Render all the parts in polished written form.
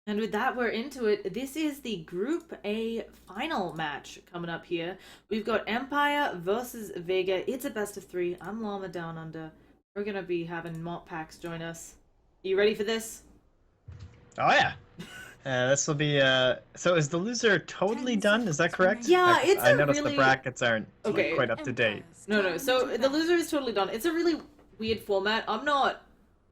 And with that, we're into it. This is the Group A final match coming up here. We've got Empire versus Vega. It's a best of three. I'm Llama Down Under. We're gonna be having MotPax join us. You ready for this? Oh yeah. This will be so is the loser totally done? Is that correct? Yeah, it's I a noticed the really brackets aren't like okay. quite up to date. No. So the loser is totally done. It's a really weird format. I'm not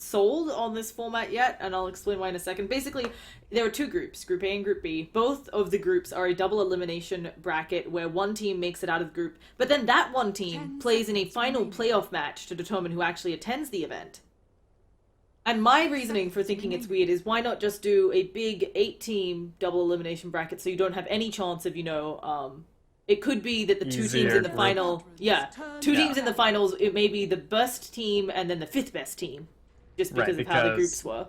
sold on this format yet, and I'll explain why in a second. Basically, there are two groups, Group A and Group B. Both of the groups are a double elimination bracket where one team makes it out of the group, but then that one team plays in a final playoff match to determine who actually attends the event. And my reasoning for thinking it's weird is why not just do a big 8 team double elimination bracket so you don't have any chance of, it could be that the two teams in the final, yeah, two Yeah. teams in the finals, it may be the best team and then the fifth best team, just Right, because of how the groups were.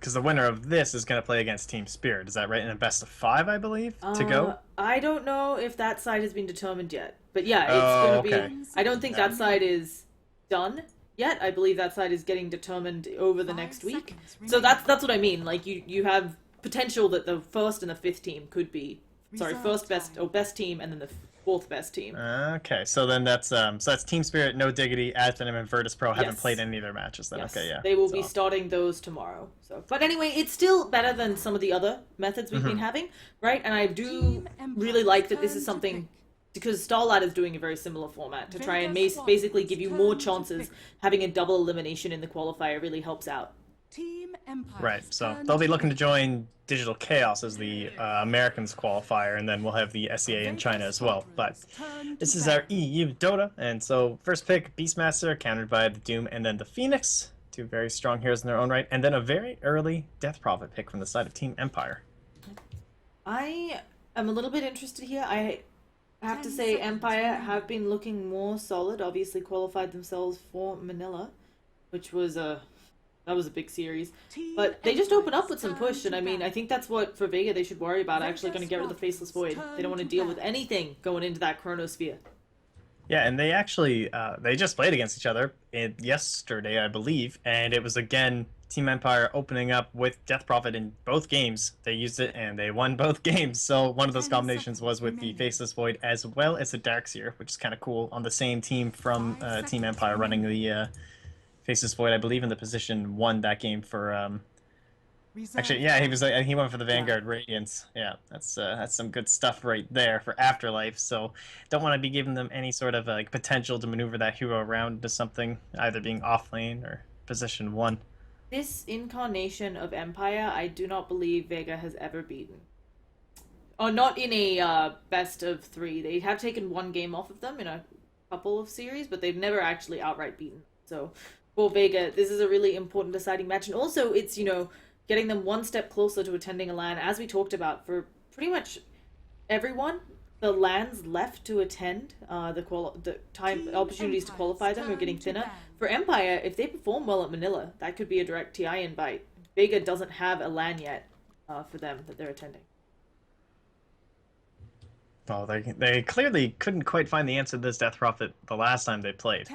because the winner of this is going to play against Team Spirit. Is that right? In a best of 5, I believe, to go. I don't know if that side has been determined yet, but yeah, it's Oh, gonna okay. be. I don't think that side is done yet. I believe that side is getting determined over the next week. So that's what I mean. Like you have potential that the first and the fifth team could be, sorry, first best or best team, and then the fourth best team. Okay, so then that's Team Spirit, No Diggity, Advenim, and Virtus Pro haven't Yes. played any of their matches. Then Yes, okay, yeah. they will be So, starting those tomorrow. So, but anyway, it's still better than some of the other methods we've been having, right? And I do really like that this is something because Starlight is doing a very similar format to try and basically give you more chances. Having a double elimination in the qualifier really helps out. right, so they'll be looking to join Digital Chaos as the Americans qualifier, and then we'll have the SEA in China as well. But this is our EU Dota, and so first pick Beastmaster, countered by the Doom, and then the Phoenix, two very strong heroes in their own right, and then a very early Death Prophet pick from the side of Team Empire. I am a little bit interested here. I have to say, Empire have been looking more solid. Obviously, qualified themselves for Manila, which was a big series. But they just open up with some push, and I mean, I think that's what for Vega they should worry about. Actually, going to get rid of the Faceless Void. They don't want to deal with anything going into that Chronosphere. Yeah, and they actually they just played against each other yesterday, I believe, and it was again Team Empire opening up with Death Prophet in both games. They used it and they won both games. So one of those combinations was with the Faceless Void as well as the Darkseer, which is kind of cool on the same team from Team Empire running the Faceless Void, I believe, in the position 1 that game for actually, yeah, he went for the Vanguard Radiance. Yeah, that's some good stuff right there for Afterlife. So don't want to be giving them any sort of like potential to maneuver that hero around into something, either being off lane or position 1. This incarnation of Empire, I do not believe Vega has ever beaten. Oh, not in a best of three. They have taken one game off of them in a couple of series, but they've never actually outright beaten. So for Vega, this is a really important deciding match, and also it's getting them one step closer to attending a LAN, as we talked about for pretty much everyone. The LANs left to attend the time opportunities to qualify them are getting thinner. For Empire, if they perform well at Manila, that could be a direct TI invite. Vega doesn't have a LAN yet for them that they're attending. Well, they clearly couldn't quite find the answer to this Death Prophet the last time they played.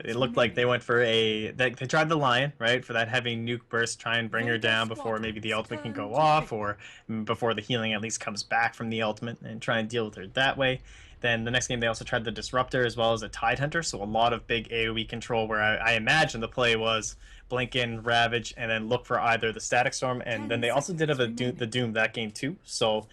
It looked like they went for they tried the Lion, right, for that heavy nuke burst, try and bring her down before maybe the ultimate can go off, or before the healing at least comes back from the ultimate, and try and deal with her that way. Then the next game they also tried the Disruptor as well as a Tide Hunter, so a lot of big AoE control where I imagine the play was blink in, Ravage, and then look for either the Static Storm, and then they also did have the Doom that game too, so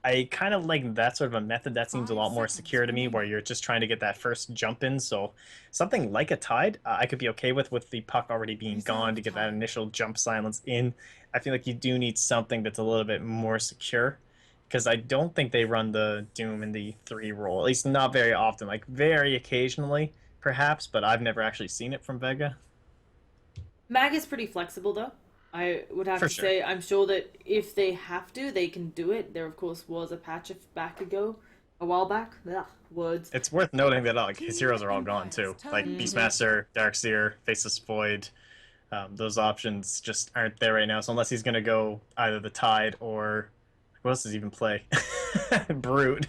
I kind of like that sort of a method. That seems a lot more secure to me, where you're just trying to get that first jump in. So something like a Tide, I could be okay with the puck already being gone to get that initial jump silence in. I feel like you do need something that's a little bit more secure, because I don't think they run the Doom in the 3 role, at least not very often, like very occasionally perhaps, but I've never actually seen it from Vega. Mag is pretty flexible though. I would have For to sure. say, I'm sure that if they have to, they can do it. There, of course, was a patch a while back. Ugh, words. It's worth noting that like his heroes are all gone too, like Beastmaster, Darkseer, Faceless Void. Those options just aren't there right now. So unless he's gonna go either the Tide or what else does he even play? Brute.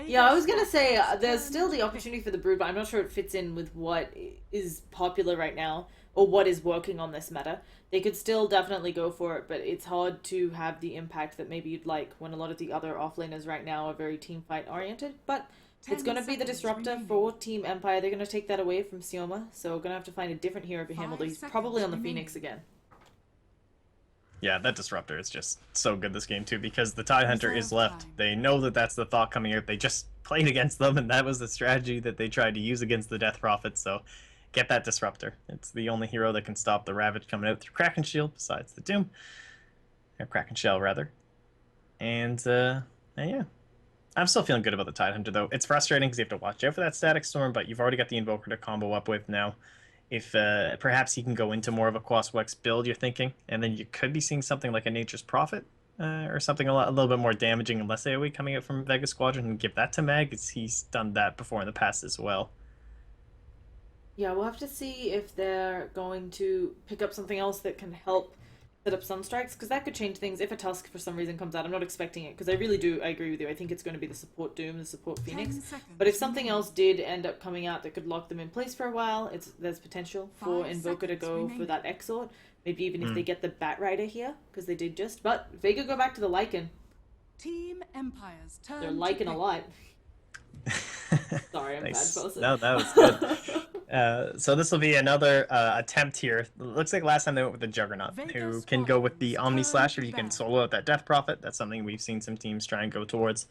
Yeah, I was gonna say there's still the opportunity for the brood, but I'm not sure it fits in with what is popular right now or what is working on this meta. They could still definitely go for it, but it's hard to have the impact that maybe you'd like when a lot of the other offlaners right now are very team fight oriented. But it's gonna be the disruptor for Team Empire. They're gonna take that away from Llama, so we're gonna have to find a different hero for him, although he's probably on the Phoenix again. Yeah, that disruptor is just so good this game too because the Tide Hunter is left. They know that that's the thought coming out. They just played against them, and that was the strategy that they tried to use against the Death Prophet. So get that disruptor. It's the only hero that can stop the Ravage coming out through Kraken Shield, besides the Doom, or Kraken Shell rather. And yeah, I'm still feeling good about the Tide Hunter though. It's frustrating because you have to watch out for that Static Storm, but you've already got the Invoker to combo up with now. If perhaps he can go into more of a Quaswex build, you're thinking, and then you could be seeing something like a Nature's Prophet or something a little bit more damaging and less AoE coming out from Vega Squadron, and give that to Mag, as he's done that before in the past as well. Yeah, we'll have to see if they're going to pick up something else that can help set up Sunstrikes, because that could change things if a Tusk for some reason comes out. I'm not expecting it, because I really do, I agree with you. I think it's going to be the support Doom, the support Phoenix. But if something else did end up coming out that could lock them in place for a while, there's potential for Invoker to go for that Exort. Maybe even if they get the Bat Rider here, because they did just. But Vega go back to the Lycan. Team Empire's turn. They're Lycan a lot. Sorry, I'm Nice. bad person. No, that was good. So this will be another attempt here. Looks like last time they went with the Juggernaut, who can go with the Omni Slasher. You can solo out that Death Prophet. That's something we've seen some teams try and go towards,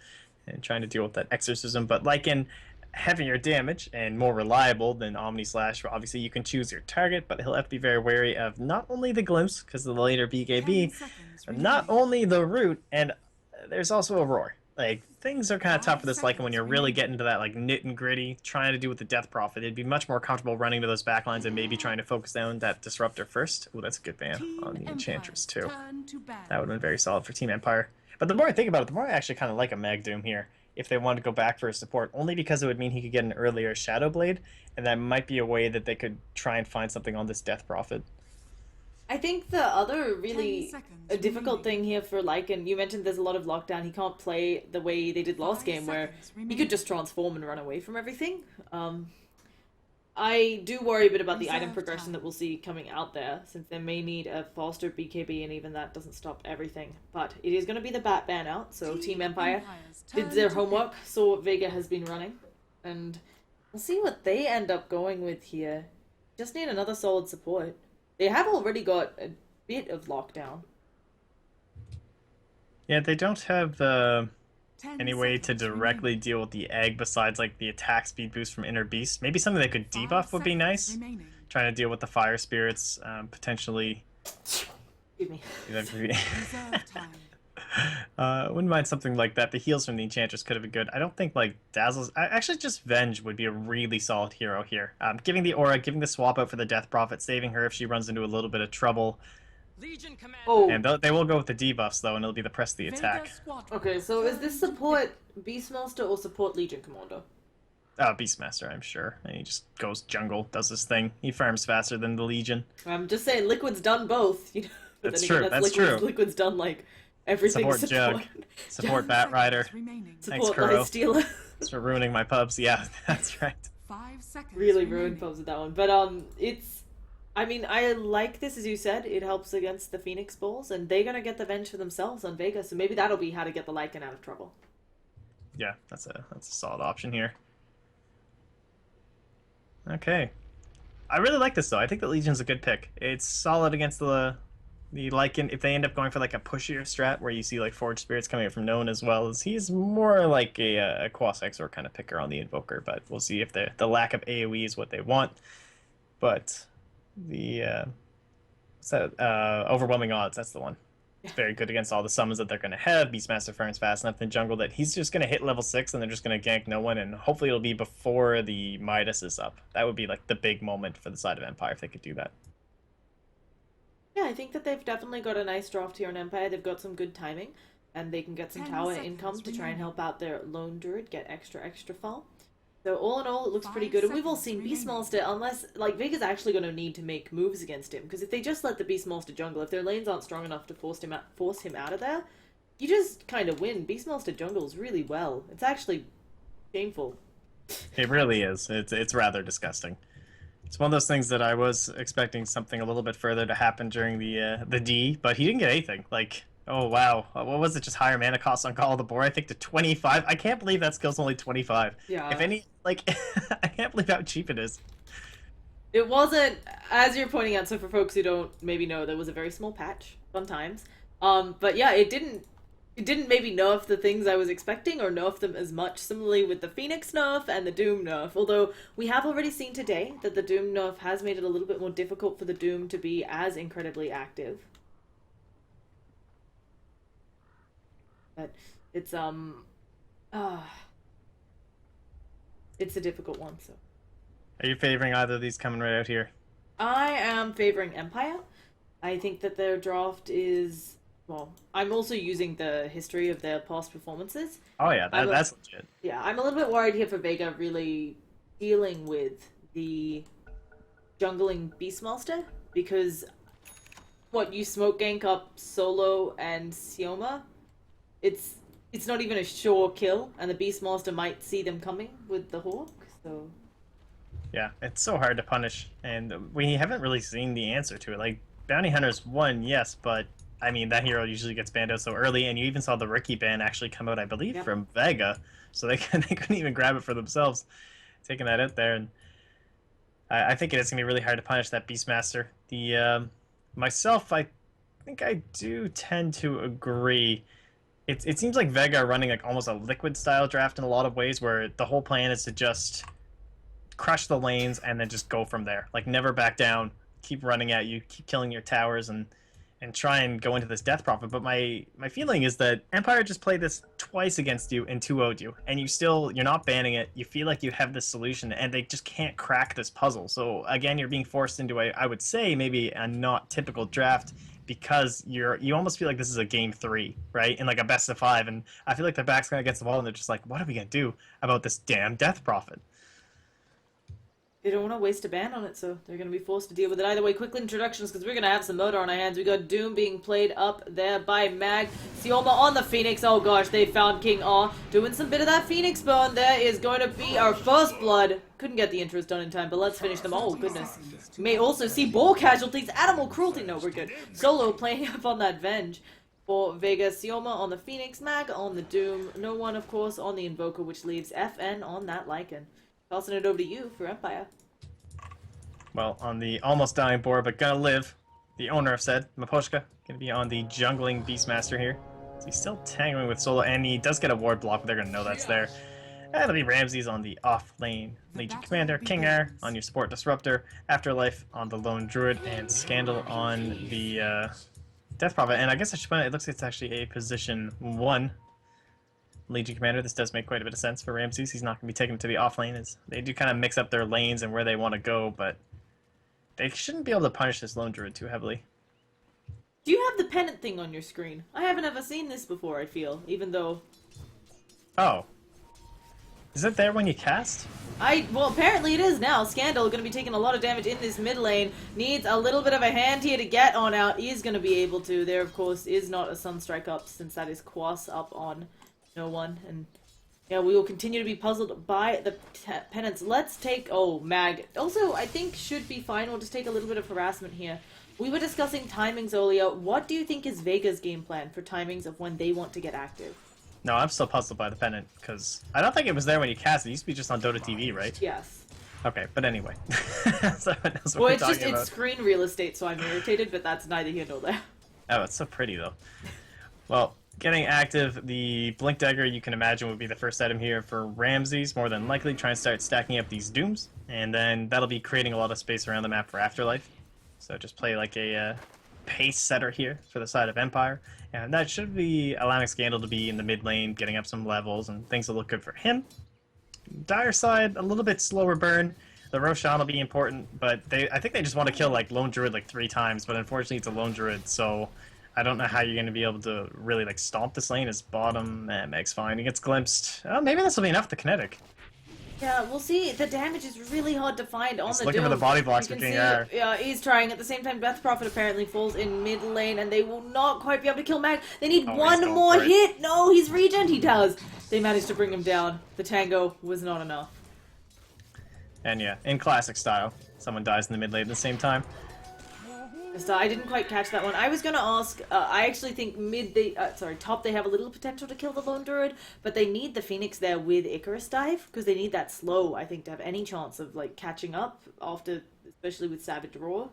and trying to deal with that Exorcism. But like in heavier damage and more reliable than Omni Slash, obviously you can choose your target, but he'll have to be very wary of not only the Glimpse, because of the later BKB, but not only the Root, and there's also a Roar. Like, things are kind of tough for this Lycan when you're really getting to that, like, nit and gritty, trying to do with the Death Prophet. It'd be much more comfortable running to those backlines and maybe trying to focus down that Disruptor first. Oh, that's a good ban on the Enchantress, too. That would have been very solid for Team Empire. But the more I think about it, the more I actually kind of like a Mag Doom here, if they wanted to go back for a support, only because it would mean he could get an earlier Shadow Blade, and that might be a way that they could try and find something on this Death Prophet. I think the other really difficult thing here for Lycan, you mentioned there's a lot of lockdown. He can't play the way they did last game, where he could just transform and run away from everything. I do worry a bit about the item progression that we'll see coming out there, since they may need a faster BKB, and even that doesn't stop everything. But it is going to be the Bat ban out, so Team Empire did their homework, saw what Vega has been running, and we'll see what they end up going with here. Just need another solid support. They have already got a bit of lockdown. Yeah, they don't have any way to directly deal with the egg besides like the attack speed boost from Inner Beast. Maybe something they could debuff would be nice. Trying to deal with the fire spirits, potentially. Excuse me. Wouldn't mind something like that. The heals from the Enchantress could have been good. I don't think like Dazzle's. Actually, just Venge would be a really solid hero here. Giving the aura, giving the swap out for the Death Prophet, saving her if she runs into a little bit of trouble. Legion Commander. Oh, And they will go with the debuffs though, and it'll be the press the attack. okay. So is this support Beastmaster or support Legion Commander? Beastmaster, I'm sure. And he just goes jungle, does his thing. He farms faster than the Legion. I'm just saying, Liquid's done both. You know, but That's then true. again, That's true. Liquid's done like everything. Support Jug. Support Bat Rider. Thanks, Support Kuro. Light Stealer. Thanks for ruining my pubs. Yeah, that's right. 5 seconds. Really ruined pubs with that one. But it's. I mean, I like this, as you said. It helps against the Phoenix Bulls, and they're gonna get the Venge for themselves on Vega. So maybe that'll be how to get the Lycan out of trouble. Yeah, that's a solid option here. Okay. I really like this though. I think the Legion's a good pick. It's solid against the Lycan. If they end up going for like a pushier strat where you see like Forged Spirits coming out from Known, as well as he's more like a Quas Exor kind of picker on the Invoker, but we'll see if the lack of AoE is what they want. But the what's that? Overwhelming Odds, that's the one. It's very good against all the summons that they're going to have. Beastmaster farms fast enough in jungle that he's just going to hit level 6 and they're just going to gank no one, and hopefully it'll be before the Midas is up. That would be like the big moment for the side of Empire if they could do that. Yeah, I think that they've definitely got a nice draft here on Empire. They've got some good timing, and they can get some tower income to try and help out their lone druid get extra farm. So all in all, it looks pretty good. And we've all seen Beastmaster, unless, like, Vega's actually going to need to make moves against him. Because if they just let the Beastmaster jungle, if their lanes aren't strong enough to force him out of there, you just kind of win. Beastmaster jungles really well. It's actually shameful. It really is. It's rather disgusting. It's one of those things that I was expecting something a little bit further to happen during the D, but he didn't get anything. Like, oh wow, what was it? Just higher mana cost on Call of the Boar, I think, to 25. I can't believe that skill's only 25. Yeah. If any, like, I can't believe how cheap it is. It wasn't, as you're pointing out, so for folks who don't maybe know, there was a very small patch, fun times. But yeah, it didn't maybe nerf the things I was expecting or nerf them as much. Similarly with the Phoenix nerf and the Doom nerf. Although we have already seen today that the Doom nerf has made it a little bit more difficult for the Doom to be as incredibly active. But it's it's a difficult one, so. Are you favoring either of these coming right out here? I am favoring Empire. I think that their draft is, well, I'm also using the history of their past performances. Oh yeah, that's legit. Yeah, I'm a little bit worried here for Vega really dealing with the jungling Beastmaster, because what, you smoke gank up Solo and Llama, it's not even a sure kill, and the Beastmaster might see them coming with the Hawk, so... Yeah, it's so hard to punish, and we haven't really seen the answer to it. Like, Bounty Hunters won, yes, but I mean, that hero usually gets banned out so early, and you even saw the rookie ban actually come out, I believe, Yep. from Vega, so they couldn't even grab it for themselves, taking that out there. And I think it is going to be really hard to punish that Beastmaster. Myself, I think I do tend to agree. It seems like Vega are running like almost a liquid style draft in a lot of ways, where the whole plan is to just crush the lanes and then just go from there. Like, never back down, keep running at you, keep killing your towers, and try and go into this Death Prophet. But my feeling is that Empire just played this twice against you and 2-0'd you, and you're not banning it. You feel like you have this solution, and they just can't crack this puzzle. So again, you're being forced into I would say maybe a not typical draft, because you almost feel like this is a game 3, right? In like a best of 5, and I feel like their back's gonna against the wall, and they're just like, what are we gonna do about this damn Death Prophet? They don't want to waste a ban on it, so they're going to be forced to deal with it. Either way, quick introductions, because we're going to have some murder on our hands. We got Doom being played up there by Mag. Llama on the Phoenix. Oh gosh, they found King R. Doing some bit of that Phoenix burn. There is going to be our first blood. Couldn't get the intros done in time, but let's finish them. Oh goodness. You may also see boar casualties, animal cruelty. No, we're good. Solo playing up on that Venge. For Vega, Llama on the Phoenix, Mag on the Doom. No one, of course, on the Invoker, which leaves FN on that Lycan. Tossing it over to you for Empire. Well, on the almost dying boar, but gonna live, the owner of said, Maposhka, gonna be on the jungling Beastmaster here. So he's still tangling with Solo, and he does get a ward block, but they're gonna know that's there. And it'll be Ramses on the off lane Legion Commander, King Air on your Support Disruptor, Afterlife on the Lone Druid, and Scandal on the Death Prophet. And I guess I should point out, it looks like it's actually a position 1 Legion Commander. This does make quite a bit of sense for Ramses. He's not going to be taken to the off lane, as they do kind of mix up their lanes and where they want to go, but they shouldn't be able to punish this Lone Druid too heavily. Do you have the pennant thing on your screen? I haven't ever seen this before, I feel, even though... Oh. Is it there when you cast? Well, apparently it is now. Scandal going to be taking a lot of damage in this mid lane. Needs a little bit of a hand here to get on out. Is going to be able to. There, of course, is not a Sunstrike up, since that is Quas up on no one. And yeah, we will continue to be puzzled by the penance. Let's take... Oh, Mag. Also, I think should be fine. We'll just take a little bit of harassment here. We were discussing timings earlier. What do you think is Vega's game plan for timings of when they want to get active? No, I'm still puzzled by the pennant, because I don't think it was there when you cast it. It used to be just on Dota TV, right? Yes. Okay, but anyway. So that's what Well, we're it's just talking about. it's screen real estate, so I'm irritated, but that's neither here nor there. Oh, it's so pretty, though. Well, getting active, the Blink Dagger, you can imagine, would be the first item here for Ramses, more than likely. Try and start stacking up these Dooms, and then that'll be creating a lot of space around the map for Afterlife. So just play like a pace setter here for the side of Empire. And that should be allowing Scandal to be in the mid lane, getting up some levels, and things will look good for him. Dire side, a little bit slower burn. The Roshan will be important, but I think they just want to kill like Lone Druid like 3 times, but unfortunately it's a Lone Druid, so I don't know how you're going to be able to really like stomp this lane. His bottom, Meg's fine. He gets glimpsed. Oh, maybe this will be enough to kinetic. Yeah, we'll see. The damage is really hard to find on He's the looking for Doom. the body blocks You for can King see, R. yeah, he's trying. At the same time, Death Prophet apparently falls in mid lane, and they will not quite be able to kill Mag. They need Oh, he's one going more for it. hit. No, he's regen. He does. They managed to bring him down. The tango was not enough. And yeah, in classic style, someone dies in the mid lane at the same time. So I didn't quite catch that one. I was gonna ask. I actually think top they have a little potential to kill the Lone Druid, but they need the Phoenix there with Icarus Dive because they need that slow. I think to have any chance of like catching up after, especially with Savage Roar.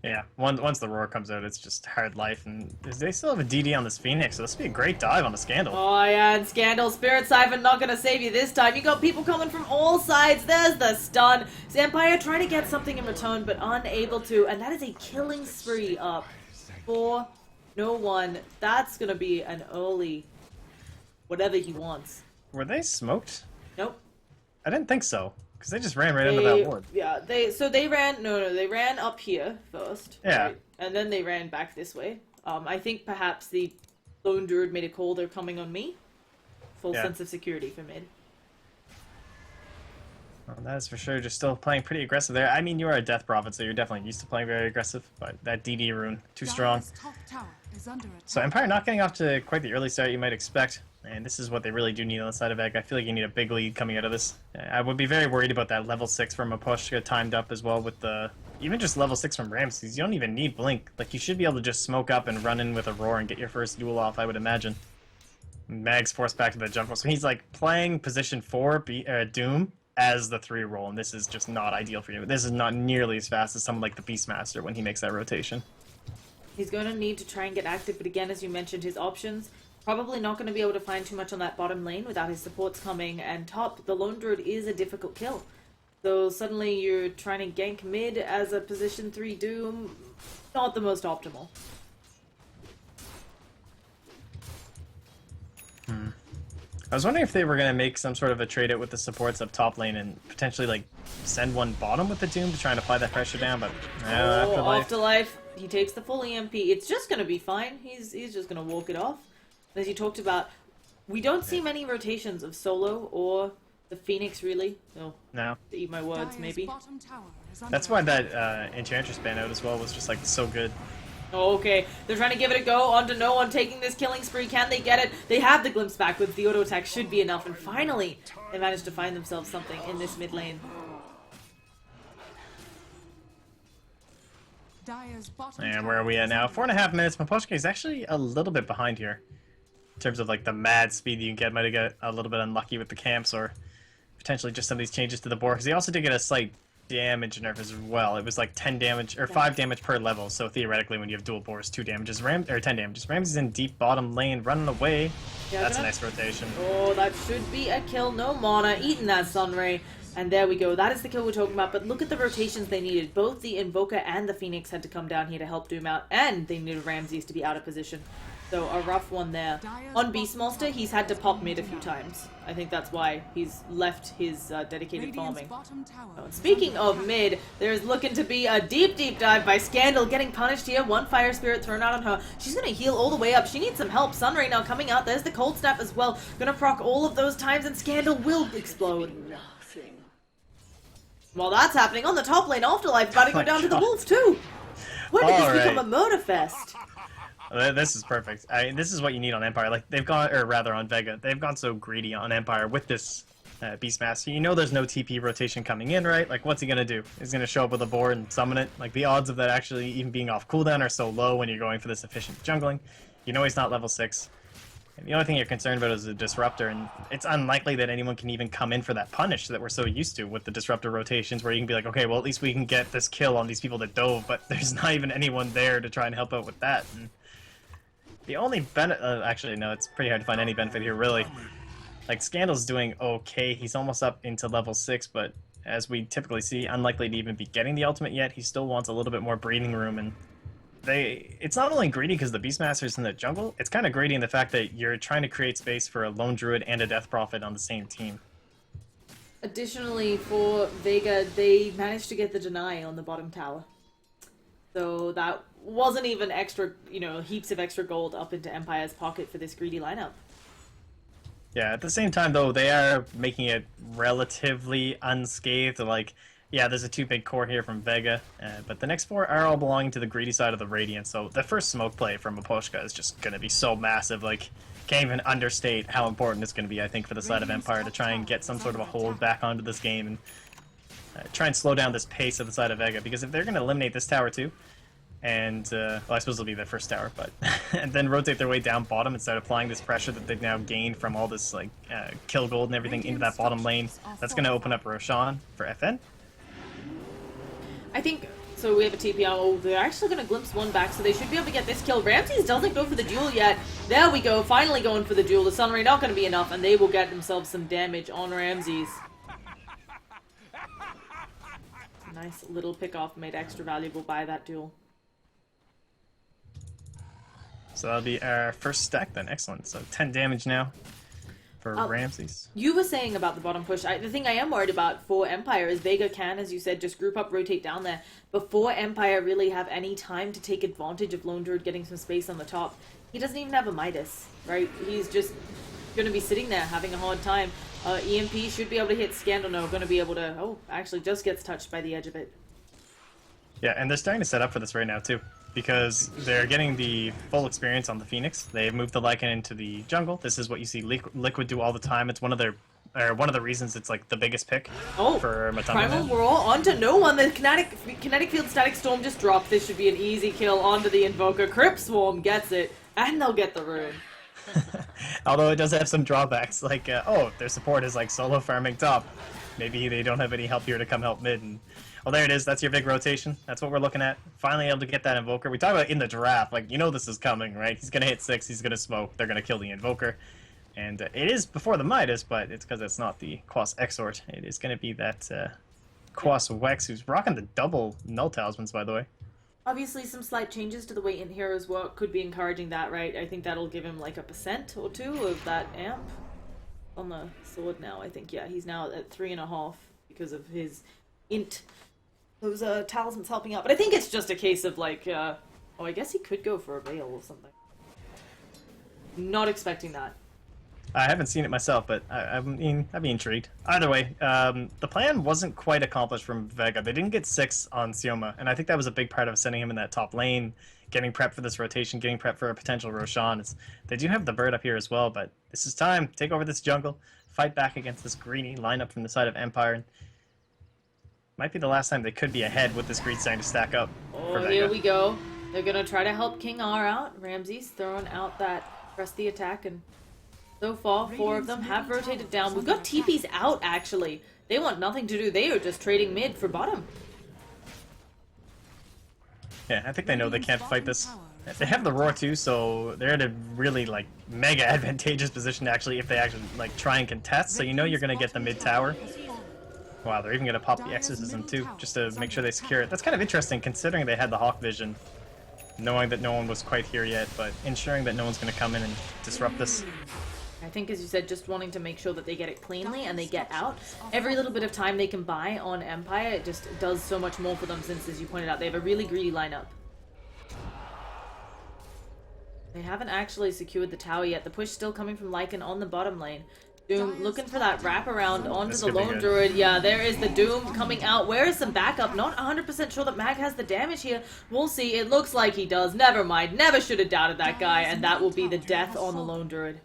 Yeah, once the roar comes out, it's just hard life, and they still have a DD on this Phoenix, so this would be a great dive on the Scandal. Oh yeah, and Scandal, Spirit Siphon not gonna save you this time. You got people coming from all sides. There's the stun. Zampire trying to get something in return, but unable to, and that is a killing spree up for no one. That's gonna be an early whatever he wants. Were they smoked? Nope. I didn't think so, because they just ran right into that ward. Yeah, they ran up here first. Yeah. Right? And then they ran back this way. I think perhaps the Lone Druid made a call, they're coming on me. Full Yeah. sense of security for mid. Well, that is for sure. Just still playing pretty aggressive there. I mean, you are a Death Prophet, so you're definitely used to playing very aggressive, but that DD rune, too strong. Dire's top tower is under attack. So Empire not getting off to quite the early start you might expect, and this is what they really do need on the side of Vega. I feel like you need a big lead coming out of this. I would be very worried about that level 6 from Mapushka timed up as well with the... Even just level 6 from Ramses, you don't even need Blink. Like, you should be able to just smoke up and run in with a Roar and get your first duel off, I would imagine. Mag's forced back to the jungle, so he's like playing position 4 Doom as the 3 role, and this is just not ideal for you. This is not nearly as fast as someone like the Beastmaster when he makes that rotation. He's going to need to try and get active, but again, as you mentioned, his options, probably not going to be able to find too much on that bottom lane without his supports coming, and top, the Lone Druid is a difficult kill. So suddenly you're trying to gank mid as a position 3 Doom, not the most optimal. I was wondering if they were going to make some sort of a trade out with the supports up top lane and potentially like send one bottom with the Doom to try and apply that pressure down, but Afterlife, he takes the full EMP. It's just going to be fine. He's just going to walk it off. As you talked about, we don't see many rotations of Solo or the Phoenix, really. No. No. To eat my words, Dire's maybe. bottom tower is under That's why attack. that Enchantress ban out as well was just like so good. Oh, okay. They're trying to give it a go onto no one taking this killing spree. Can they get it? They have the glimpse back with the auto attack should be enough. And finally, they managed to find themselves something in this mid lane. Dire's bottom And tower where are we at is now? under 4.5 minutes. Maposhka is actually a little bit behind here. In terms of like the mad speed you can get. Might have got a little bit unlucky with the camps or potentially just some of these changes to the board. Because he also did get a slight damage nerf as well. It was like 10 damage or 5 damage per level. So theoretically when you have dual boars, 2 damages. 10 damages. Ramsey's in deep bottom lane running away. Yeah, That's a nice rotation. Oh, that should be a kill. No mana, eating that Sunray. And there we go. That is the kill we're talking about. But look at the rotations they needed. Both the Invoker and the Phoenix had to come down here to help Doom out. And they needed Ramses to be out of position. So a rough one there. On Beastmaster, he's had to pop mid a few times. I think that's why he's left his dedicated Radiant's farming. bottom tower Oh, and is speaking under of mid, there's looking to be a deep dive by Scandal, getting punished here. One Fire Spirit thrown out on her. She's going to heal all the way up. She needs some help. Sunray now coming out. There's the Cold Snap as well. Going to proc all of those times, and Scandal will explode. While that's happening, on the top lane, Afterlife about to go down to the Wolf too. When did this become a murder fest? This is perfect. This is what you need on Empire. Like they've gone, or rather on Vega, they've gone so greedy on Empire with this Beastmaster. You know there's no TP rotation coming in, right? Like what's he gonna do? He's gonna show up with a board and summon it. Like the odds of that actually even being off cooldown are so low when you're going for this efficient jungling. You know he's not level 6. And the only thing you're concerned about is a disruptor, and it's unlikely that anyone can even come in for that punish that we're so used to with the disruptor rotations, where you can be like, okay, well at least we can get this kill on these people that dove, but there's not even anyone there to try and help out with that. And the only benefit, actually no, it's pretty hard to find any benefit here really. Like Scandal's doing okay, he's almost up into level 6, but as we typically see, unlikely to even be getting the ultimate yet. He still wants a little bit more breathing room, and it's not only greedy because the Beastmaster's in the jungle, it's kind of greedy in the fact that you're trying to create space for a Lone Druid and a Death Prophet on the same team. Additionally, for Vega, they managed to get the deny on the bottom tower. So that wasn't even extra, heaps of extra gold up into Empire's pocket for this greedy lineup. Yeah, at the same time, though, they are making it relatively unscathed. Like, yeah, there's a 2 big core here from Vega, but the next 4 are all belonging to the greedy side of the Radiant, so the first smoke play from Aposhka is just going to be so massive. Like, can't even understate how important it's going to be, I think, for the side of Empire to try and get some sort of a hold back onto this game and try and slow down this pace of the side of Vega, because if they're going to eliminate this tower too, and well, I suppose it'll be their first tower, but and then rotate their way down bottom and start applying this pressure that they've now gained from all this like kill gold and everything into that bottom lane. That's going to open up Roshan for FN. I think so. We have a TP out. Oh, they're actually going to glimpse one back, so they should be able to get this kill. Ramses doesn't go for the duel yet. There we go, finally going for the duel. The Sunray not going to be enough, and they will get themselves some damage on Ramses. Nice little pick off made extra valuable by that duel. So that'll be our first stack then. Excellent. So 10 damage now for Ramses. You were saying about the bottom push. The thing I am worried about for Empire is Vega can, as you said, just group up, rotate down there before Empire really have any time to take advantage of Lone Druid getting some space on the top. He doesn't even have a Midas, right? He's just going to be sitting there having a hard time. EMP should be able to hit Scandal. No, going to be able to... Oh, actually just gets touched by the edge of it. Yeah, and they're starting to set up for this right now too, because they're getting the full experience on the Phoenix. They've moved the Lycan into the jungle. This is what you see Liquid do all the time. It's one of their, or one of the reasons it's like the biggest pick for Matamba. Primal, we're all onto no one. The kinetic field static storm just dropped. This should be an easy kill onto the Invoker. Crypt Swarm gets it, and they'll get the rune. Although it does have some drawbacks, like, oh, their support is like solo farming top. Maybe they don't have any help here to come help mid. And well, there it is. That's your big rotation. That's what we're looking at. Finally able to get that Invoker. We talk about in the draft, like, you know this is coming, right? He's going to hit 6, he's going to smoke, they're going to kill the Invoker. And it is before the Midas, but it's because it's not the Quas Exort. It is going to be that Quas Wex, who's rocking the double Null Talismans, by the way. Obviously, some slight changes to the way in heroes work could be encouraging that, right? I think that'll give him like a % or 2 of that amp on the sword now. I think, yeah, he's now at 3.5 because of his int. Those talismans helping out. But I think it's just a case of like, oh, I guess he could go for a veil or something. Not expecting that. I haven't seen it myself, but I'd be intrigued. Either way, the plan wasn't quite accomplished from Vega. They didn't get 6 on Llama, and I think that was a big part of sending him in that top lane, getting prepped for this rotation, getting prepped for a potential Roshan. They do have the bird up here as well, but this is time. Take over this jungle, fight back against this greedy lineup from the side of Empire. Might be the last time they could be ahead with this greed starting to stack up. Oh, here we go. They're going to try to help King R out. Ramses throwing out that press the attack, and so far, 4 of them have rotated down. We've got TPs out, actually. They want nothing to do. They are just trading mid for bottom. Yeah, I think they know they can't fight this. They have the Roar too, so they're in a really, like, mega advantageous position, actually, if they actually, like, try and contest. So you know you're going to get the mid tower. Wow, they're even going to pop the Exorcism too, just to make sure they secure it. That's kind of interesting, considering they had the Hawk Vision, knowing that no one was quite here yet, but ensuring that no one's going to come in and disrupt this. I think, as you said, just wanting to make sure that they get it cleanly and they get out. Every little bit of time they can buy on Empire, it just does so much more for them since, as you pointed out, they have a really greedy lineup. They haven't actually secured the tower yet. The push still coming from Lycan on the bottom lane. Doom looking for that wraparound onto the Lone Druid. Yeah, there is the Doom coming out. Where is some backup? Not 100% sure that Mag has the damage here. We'll see. It looks like he does. Never mind. Never should have doubted that guy. And that will be the death on the Lone Druid.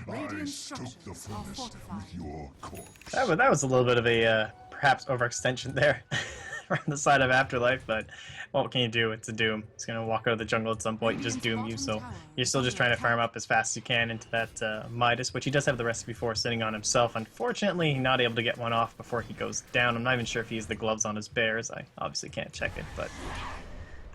I stoke the furnace with your corpse. That was a little bit of a perhaps overextension there from the side of Afterlife, but what can you do? It's a Doom. It's going to walk out of the jungle at some point and just Doom you, so you're still just trying to farm up as fast as you can into that Midas, which he does have the recipe for sitting on himself. Unfortunately, not able to get one off before he goes down. I'm not even sure if he has the gloves on his bears. I obviously can't check it, but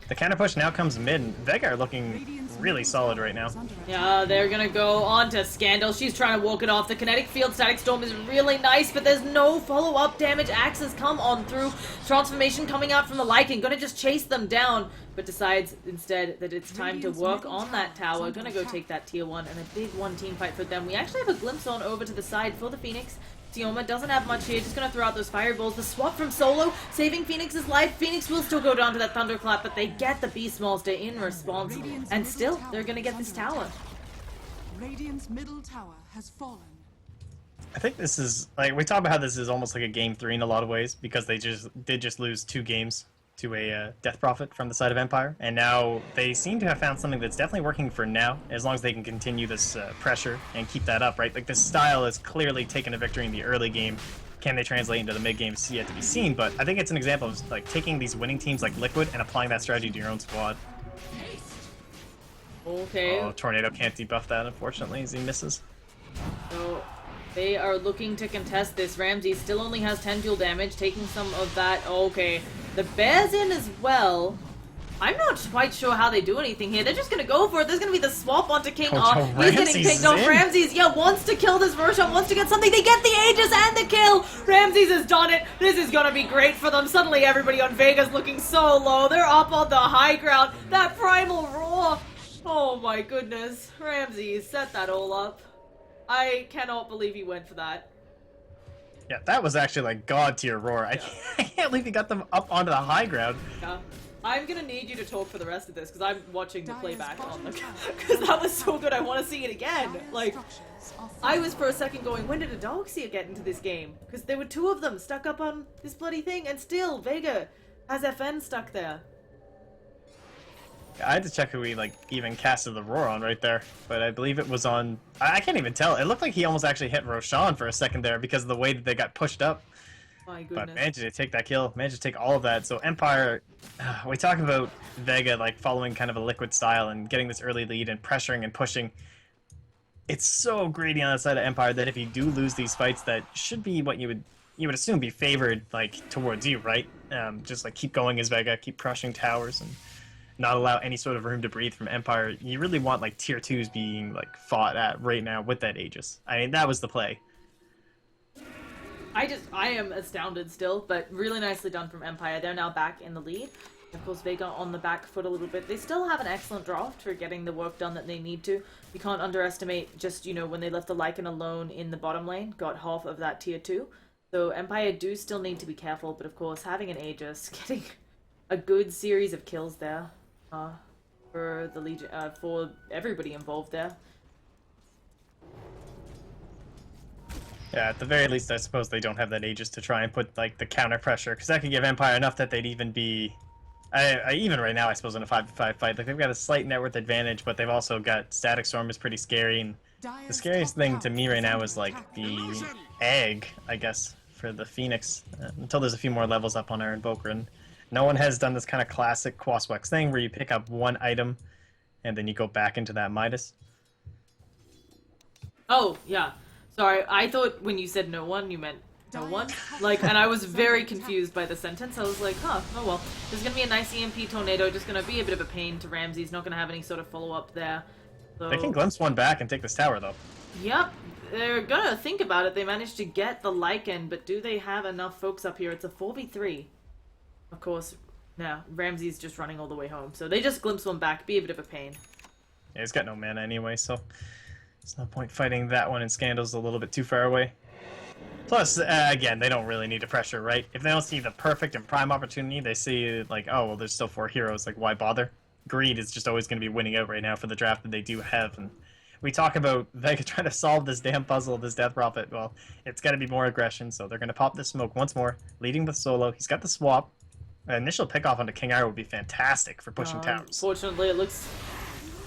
the counter push now comes mid, and Vega are looking really solid right now. Yeah, they're gonna go on to Scandal. She's trying to walk it off. The kinetic field static storm is really nice, but there's no follow-up damage. Axes come on through. Transformation coming out from the Lycan. Gonna just chase them down, but decides instead that it's time to work on that tower. Gonna go take that tier 1 and a big 1 team fight for them. We actually have a glimpse on over to the side for the Phoenix. Llama doesn't have much here, just gonna throw out those fireballs. The swap from Solo, saving Phoenix's life. Phoenix will still go down to that Thunderclap, but they get the Beast Monster in response. And still, they're gonna get this tower. Radiant's middle tower has fallen. I think this is like we talk about how this is almost like a game 3 in a lot of ways because they did just lose 2 games to a Death Prophet from the side of Empire, and now they seem to have found something that's definitely working for now, as long as they can continue this pressure and keep that up, right? Like this style is clearly taken a victory in the early game. Can they translate into the mid game? Is yet to be seen, but I think it's an example of like taking these winning teams like Liquid and applying that strategy to your own squad. Okay. Oh, Tornado can't debuff that, unfortunately, as he misses. So they are looking to contest this. Ramsey still only has 10 fuel damage, taking some of that. Okay. The bear's in as well. I'm not quite sure how they do anything here. They're just gonna go for it. There's gonna be the swap onto King. Oh, He's getting picked off. Ramses, yeah, wants to kill this Roshan, wants to get something. They get the Aegis and the kill. Ramses has done it. This is gonna be great for them. Suddenly everybody on Vega's looking so low. They're up on the high ground. That primal roar. Oh my goodness. Ramses set that all up. I cannot believe he went for that. Yeah, that was actually like god tier roar. Yeah. I can't believe he got them up onto the high ground. Yeah. I'm gonna need you to talk for the rest of this because I'm watching the playback on the because that was so good. I want to see it again. Like, I was for a second going, when did a dog see it get into this game? Because there were 2 of them stuck up on this bloody thing, and still Vega has FN stuck there. I had to check who he like even casted the roar on right there, but I believe it was on. I can't even tell. It looked like he almost actually hit Roshan for a second there because of the way that they got pushed up. My goodness. But managed to take that kill, managed to take all of that. So Empire, we talk about Vega like following kind of a Liquid style and getting this early lead and pressuring and pushing. It's so greedy on the side of Empire that if you do lose these fights, that should be what you would assume be favored like towards you, right? Just like keep going as Vega, keep crushing towers and not allow any sort of room to breathe from Empire. You really want like tier 2s being like fought at right now with that Aegis. I mean, that was the play. I am astounded still, but really nicely done from Empire. They're now back in the lead. Of course, Vega on the back foot a little bit. They still have an excellent draft for getting the work done that they need to. You can't underestimate just, you know, when they left the Lycan alone in the bottom lane, got half of that tier 2. So Empire do still need to be careful, but of course, having an Aegis, getting a good series of kills there for the Legion, for everybody involved there. Yeah, at the very least, I suppose they don't have that Aegis to try and put like the counter pressure, because that could give Empire enough that they'd even be, even right now, I suppose in a 5v5 fight, like they've got a slight net worth advantage, but they've also got Static Storm is pretty scary, and the scariest thing to me right now is like the egg, I guess, for the Phoenix, until there's a few more levels up on our Invoker, and no one has done this kind of classic Quaswex thing where you pick up one item and then you go back into that Midas. Oh, yeah. Sorry, I thought when you said no one, you meant no one. Like, and I was very confused by the sentence. I was like, huh, oh well. There's gonna be a nice EMP tornado, just gonna be a bit of a pain to Ramsey. He's not gonna have any sort of follow-up there. So... They can glimpse one back and take this tower, though. Yep, they're gonna think about it. They managed to get the Lycan, but do they have enough folks up here? It's a 4v3. Of course, now Ramsey's just running all the way home. So they just glimpse one back, be a bit of a pain. Yeah, he's got no mana anyway, so there's no point fighting that one, and Scandal's a little bit too far away. Plus, again, they don't really need to pressure, right? If they don't see the perfect and prime opportunity, they see, like, oh, well, there's still 4 heroes, like, why bother? Greed is just always going to be winning out right now for the draft that they do have, and we talk about Vega trying to solve this damn puzzle, this Death Prophet. Well, it's got to be more aggression, so they're going to pop this smoke once more, leading with Solo. He's got the swap. An initial pickoff onto King Arrow would be fantastic for pushing towers. Fortunately, it looks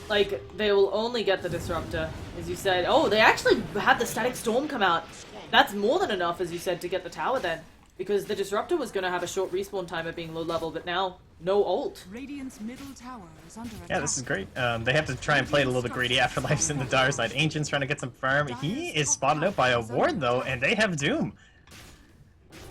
like they will only get the Disruptor, as you said. Oh, they actually had the Static Storm come out. That's more than enough, as you said, to get the tower then. Because the Disruptor was going to have a short respawn time at being low level, but now, no ult. Radiant's middle tower is under attack. Yeah, this is great. They have to try and play it a little bit greedy. Afterlife's in the dire side. Ancient's trying to get some farm. He is spotted out by a ward, though, and they have Doom.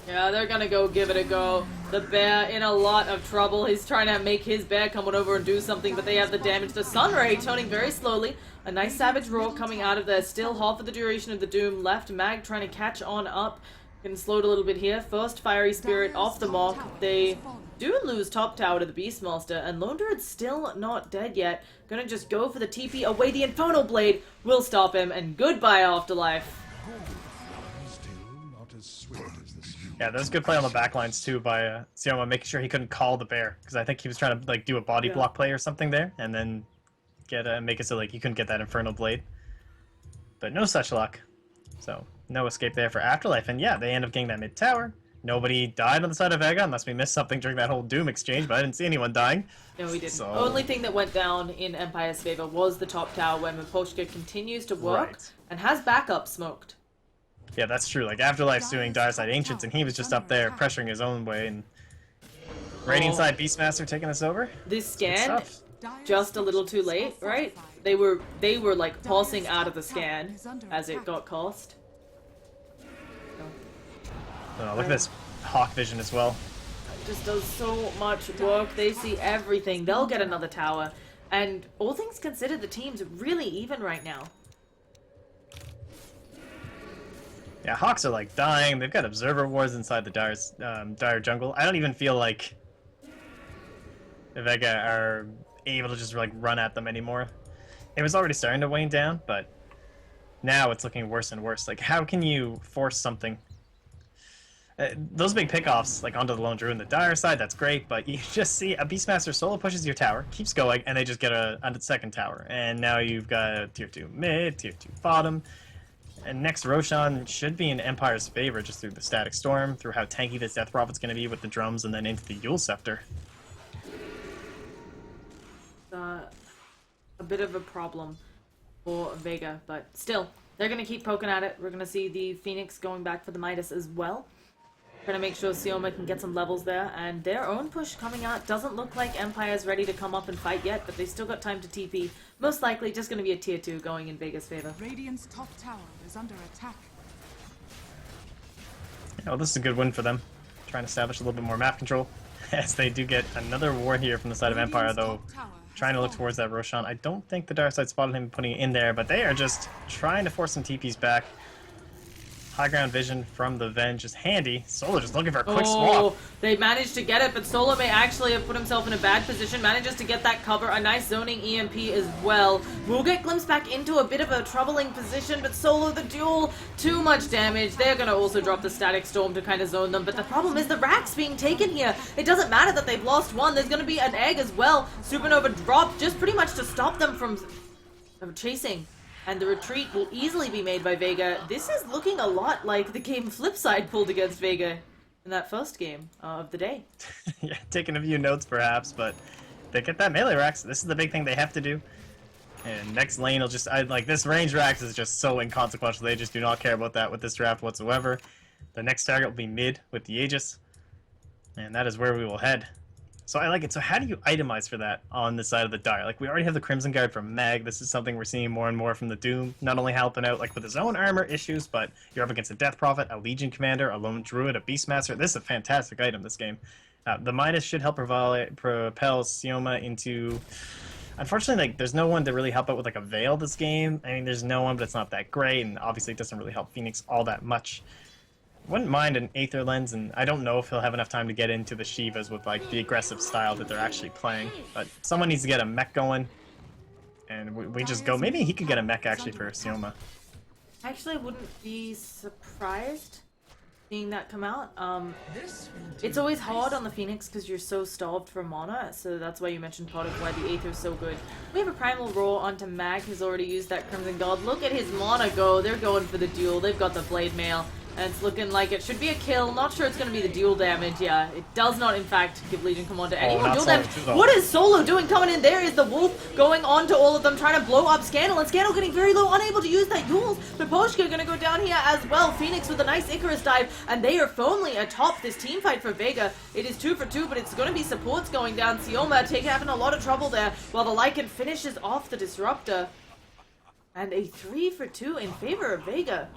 Yeah, they're gonna go give it a go. The bear in a lot of trouble. He's trying to make his bear come on over and do something, but they have the damage. The Sunray turning very slowly. A nice Savage Roar coming out of there. Still half of the duration of the Doom left. Mag trying to catch on up. Getting slowed a little bit here. First Fiery Spirit off the Mock. They do lose top tower to the Beastmaster, and Lone Druid's still not dead yet. Gonna just go for the TP away. The Infernal Blade will stop him, and goodbye Afterlife. Yeah, that was good play on the backlines too by Llama, making sure he couldn't call the bear, because I think he was trying to like do a body block play or something there, and then get make it so like you couldn't get that Infernal Blade. But no such luck. So no escape there for Afterlife. And yeah, they end up getting that mid tower. Nobody died on the side of Vega, unless we missed something during that whole Doom exchange, but I didn't see anyone dying. No, we didn't. So... Only thing that went down in Empire's favor was the top tower, where MotPax continues to work Right. and has backup smoked. Yeah, that's true. Like, Afterlife's doing Direside Ancients, and he was just up there pressuring his own way, and Radiant side Beastmaster taking us over. This scan, just a little too late, right? They were like pulsing out of the scan as it got cast. Oh, look at this Hawk Vision as well. It just does so much work. They see everything. They'll get another tower. And all things considered, the team's really even right now. Yeah, Hawks are like dying. They've got Observer Wars inside the Dire jungle. I don't even feel like the Vega are able to just like run at them anymore. It was already starting to wane down, but now it's looking worse and worse. Like, how can you force something? Those big pickoffs, like onto the Lone Druid and the Dire side, that's great, but you just see a Beastmaster solo pushes your tower, keeps going, and they just get a second tower. And now you've got a tier 2 mid, tier 2 bottom, and next Roshan should be in Empire's favor just through the Static Storm, through how tanky this Death Prophet's going to be with the drums, and then into the Yule Scepter. A bit of a problem for Vega, but still, they're going to keep poking at it. We're going to see the Phoenix going back for the Midas as well. Trying to make sure Llama can get some levels there, and their own push coming out. Doesn't look like Empire's ready to come up and fight yet, but they still got time to TP. Most likely just going to be a tier 2 going in Vega's favor. Radiant's top tower is under attack. Yeah, well, this is a good win for them. Trying to establish a little bit more map control, as they do get another war here from the side of Empire, though. Trying to look towards that Roshan. I don't think the Dark Side spotted him putting it in there, but they are just trying to force some TPs back. High ground vision from the Ven, just handy. Solo just looking for a quick swap. They managed to get it, but Solo may actually have put himself in a bad position. Manages to get that cover. A nice zoning EMP as well. We'll get glimpsed back into a bit of a troubling position, but Solo the duel, too much damage. They're going to also drop the Static Storm to kind of zone them, but the problem is the Rack's being taken here. It doesn't matter that they've lost one. There's going to be an egg as well. Supernova drop just pretty much to stop them from chasing. And the retreat will easily be made by Vega. This is looking a lot like the game Flipside pulled against Vega in that first game of the day. Yeah, taking a few notes perhaps, but they get that melee Rax. This is the big thing they have to do. And next lane will just, like, this range Rax is just so inconsequential. They just do not care about that with this draft whatsoever. The next target will be mid with the Aegis. And that is where we will head. So I like it. So how do you itemize for that on the side of the Dire? Like, we already have the Crimson Guard from Mag. This is something we're seeing more and more from the Doom. Not only helping out like with his own armor issues, but you're up against a Death Prophet, a Legion Commander, a Lone Druid, a Beastmaster. This is a fantastic item, this game. The Midas should help propel Llama into... Unfortunately, like, there's no one to really help out with like a Veil this game. I mean, there's no one, but it's not that great, and obviously it doesn't really help Phoenix all that much. Wouldn't mind an Aether Lens, and I don't know if he'll have enough time to get into the Shivas with like the aggressive style that they're actually playing. But someone needs to get a mech going, and we just go. Maybe he could get a mech actually for Llama. Actually, I wouldn't be surprised seeing that come out. It's always hard on the Phoenix because you're so starved for mana, so that's why you mentioned part of why the Aether is so good. We have a Primal Roar onto Mag, who's already used that Crimson Guard. Look at his mana go. They're going for the duel. They've got the Blade Mail. And it's looking like it should be a kill. Not sure it's going to be the dual damage. Yeah, it does not, in fact, give Legion Commander any more dual damage. What is Solo doing coming in? There is the Wolf going on to all of them, trying to blow up Scandal. And Scandal getting very low, unable to use that Yules. MotPax going to go down here as well. Phoenix with a nice Icarus dive. And they are firmly atop this team fight for Vega. It is 2 for 2, but it's going to be supports going down. Llama having a lot of trouble there, while the Lycan finishes off the Disruptor. And a 3 for 2 in favor of Vega.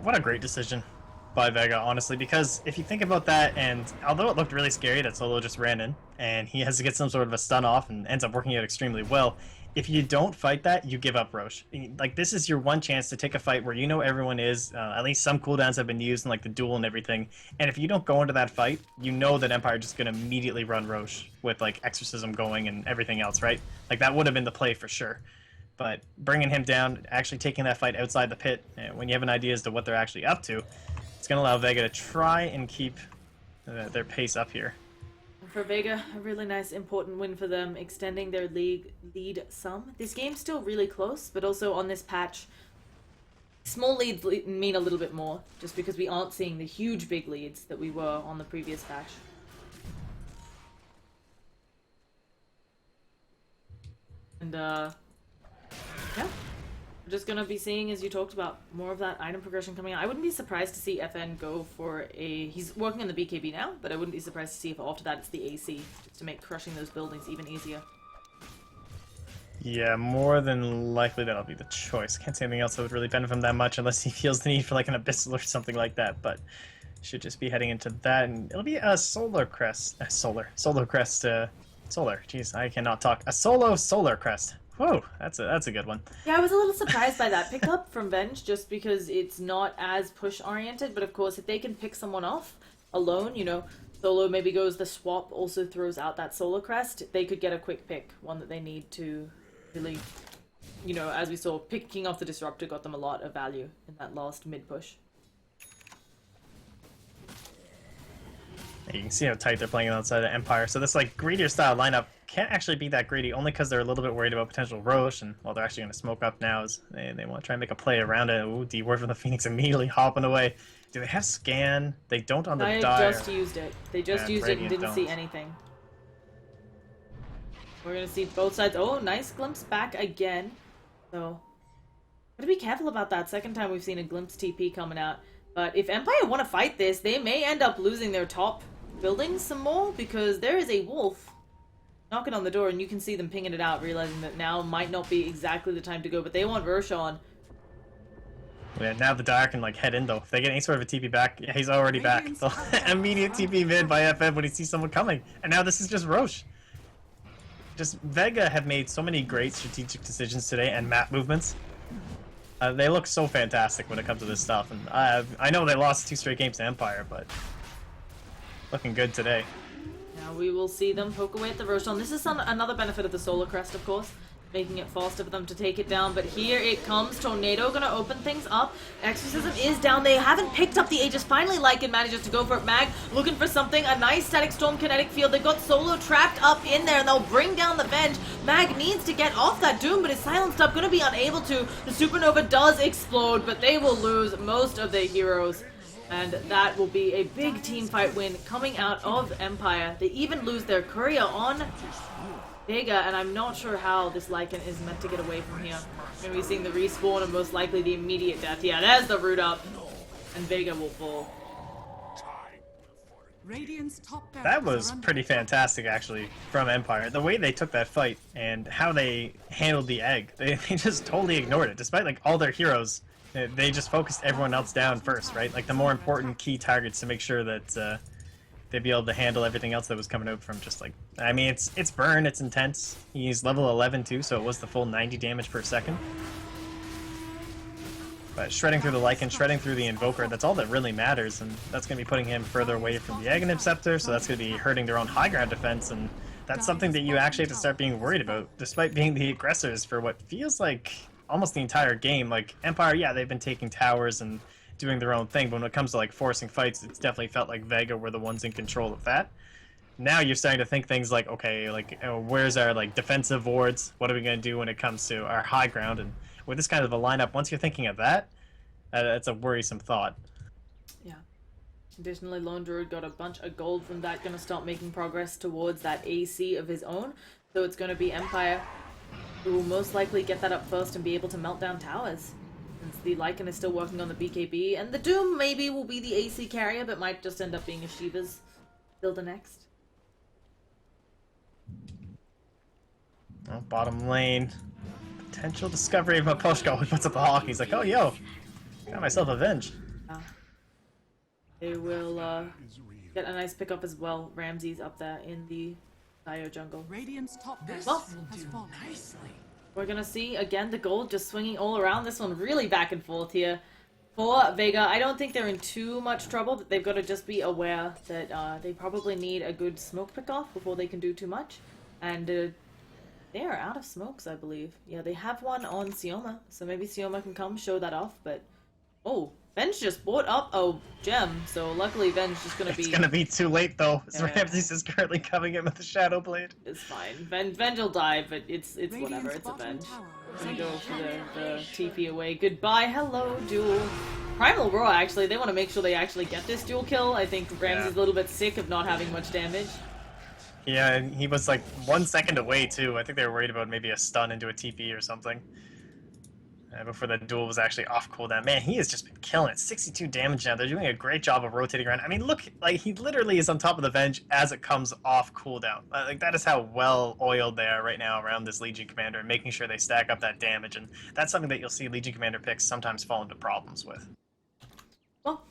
What a great decision by Vega, honestly, because if you think about that, and although it looked really scary that Solo just ran in, and he has to get some sort of a stun off and ends up working out extremely well, if you don't fight that, you give up Roche. Like, this is your one chance to take a fight where you know everyone is, at least some cooldowns have been used in like the duel and everything, and if you don't go into that fight, you know that Empire is just going to immediately run Roche with like Exorcism going and everything else, right? Like, that would have been the play for sure. But bringing him down, actually taking that fight outside the pit, when you have an idea as to what they're actually up to, it's going to allow Vega to try and keep their pace up here. For Vega, a really nice, important win for them, extending their lead some. This game's still really close, but also on this patch, small leads mean a little bit more, just because we aren't seeing the huge big leads that we were on the previous patch. And, yeah. We're just gonna be seeing, as you talked about, more of that item progression coming out. I wouldn't be surprised to see FN go for a... He's working on the BKB now, but I wouldn't be surprised to see if after that it's the AC, just to make crushing those buildings even easier. Yeah, more than likely that'll be the choice. Can't say anything else that would really benefit him that much unless he feels the need for like an Abyssal or something like that, but should just be heading into that, and it'll be a Solar Crest. Solar Crest, Solar. Jeez, I cannot talk. A solo Solar Crest. Whoa, that's a good one. Yeah, I was a little surprised by that pickup from Venge, just because it's not as push-oriented, but of course, if they can pick someone off alone, you know, solo maybe goes the swap, also throws out that Solar Crest, they could get a quick pick, one that they need to really, you know, as we saw, picking off the Disruptor got them a lot of value in that last mid-push. You can see how tight they're playing outside of Empire. So this like greedier style lineup can't actually be that greedy, only because they're a little bit worried about potential Roche, and well, they're actually going to smoke up now as they want to try and make a play around it. Ooh, D-Ward from the Phoenix immediately hopping away. Do they have scan? They don't on the I Dire. just used it. They just used it and didn't see anything. We're going to see both sides. Oh, nice glimpse back again. So, gotta be careful about that. Second time we've seen a glimpse TP coming out. But if Empire want to fight this, they may end up losing their top buildings some more, because there is a wolf knocking on the door, and you can see them pinging it out, realizing that now might not be exactly the time to go, but they want Roshan. Yeah, now the Dire can like head in though. If they get any sort of a TP back, yeah, he's already back. So immediate TP mid by FN when he sees someone coming. And now this is just Roche. Just Vega have made so many great strategic decisions today and map movements. They look so fantastic when it comes to this stuff. And I know they lost 2 straight games to Empire, but looking good today. Now we will see them poke away at the Roshan. This is another benefit of the Solar Crest, of course, making it faster for them to take it down. But here it comes. Tornado gonna open things up. Exorcism is down. They haven't picked up the Aegis. Finally, Lycan manages to go for it. Mag looking for something. A nice Static Storm kinetic field. They've got Solo trapped up in there, and they'll bring down the Venge. Mag needs to get off that Doom, but is silenced up. Gonna be unable to. The Supernova does explode, but they will lose most of their heroes. And that will be a big team fight win coming out of Empire. They even lose their courier on Vega, and I'm not sure how this Lycan is meant to get away from here. We're going to be seeing the respawn and most likely the immediate death. Yeah, there's the root up, and Vega will fall. That was pretty fantastic, actually, from Empire. The way they took that fight and how they handled the egg. They just totally ignored it, despite like all their heroes. They just focused everyone else down first, right? Like the more important key targets to make sure that they'd be able to handle everything else that was coming out from just like... I mean, it's burn, it's intense. He's level 11 too, so it was the full 90 damage per second. But shredding through the Lycan, shredding through the Invoker, that's all that really matters, and that's going to be putting him further away from the Aghanim Scepter, so that's going to be hurting their own high ground defense, and that's something that you actually have to start being worried about, despite being the aggressors for what feels like almost the entire game. Like, Empire, yeah, they've been taking towers and doing their own thing, but when it comes to, like, forcing fights, it's definitely felt like Vega were the ones in control of that. Now you're starting to think things like, okay, like, where's our, like, defensive wards? What are we going to do when it comes to our high ground? And with this kind of a lineup, once you're thinking of that, that's a worrisome thought. Yeah. Additionally, Lone Druid got a bunch of gold from that, going to start making progress towards that AC of his own. So it's going to be Empire who will most likely get that up first and be able to melt down towers. Since the Lycan is still working on the BKB, and the Doom maybe will be the AC carrier, but might just end up being a Shiva's builder next. Oh, bottom lane. Potential discovery of Maposhka. He puts up the Hawk. He's like, oh, yo, got myself a Venge. They will get a nice pickup as well. Ramsey's up there in the Dire jungle. Radiant's top Well, has fallen. we're gonna see again the gold just swinging all around. This one really back and forth here for Vega. I don't think they're in too much trouble, but they've got to just be aware that they probably need a good smoke pick off before they can do too much. And they are out of smokes, I believe. Yeah, they have one on Sioma, so maybe Sioma can come show that off. But oh, Venge just bought up a gem, so luckily Venge just gonna be... It's gonna be too late though, as Yeah. Ramses is currently coming in with the Shadow Blade. It's fine. Venge will die, but it's whatever, Radiant's it's a bottom Venge. tower is Gonna under go for attack. the TP away. Goodbye, hello, duel. Primal Roar, actually, they want to make sure they actually get this duel kill. I think Ramsey's a little bit sick of not having much damage. Yeah, and he was like 1 second away too. I think they were worried about maybe a stun into a TP or something. Before the duel was actually off cooldown. Man, he has just been killing it. 62 damage now. They're doing a great job of rotating around. I mean, look, like he literally is on top of the Venge as it comes off cooldown. Like that is how well oiled they are right now around this Legion Commander and making sure they stack up that damage. And that's something that you'll see Legion Commander picks sometimes fall into problems with. Well,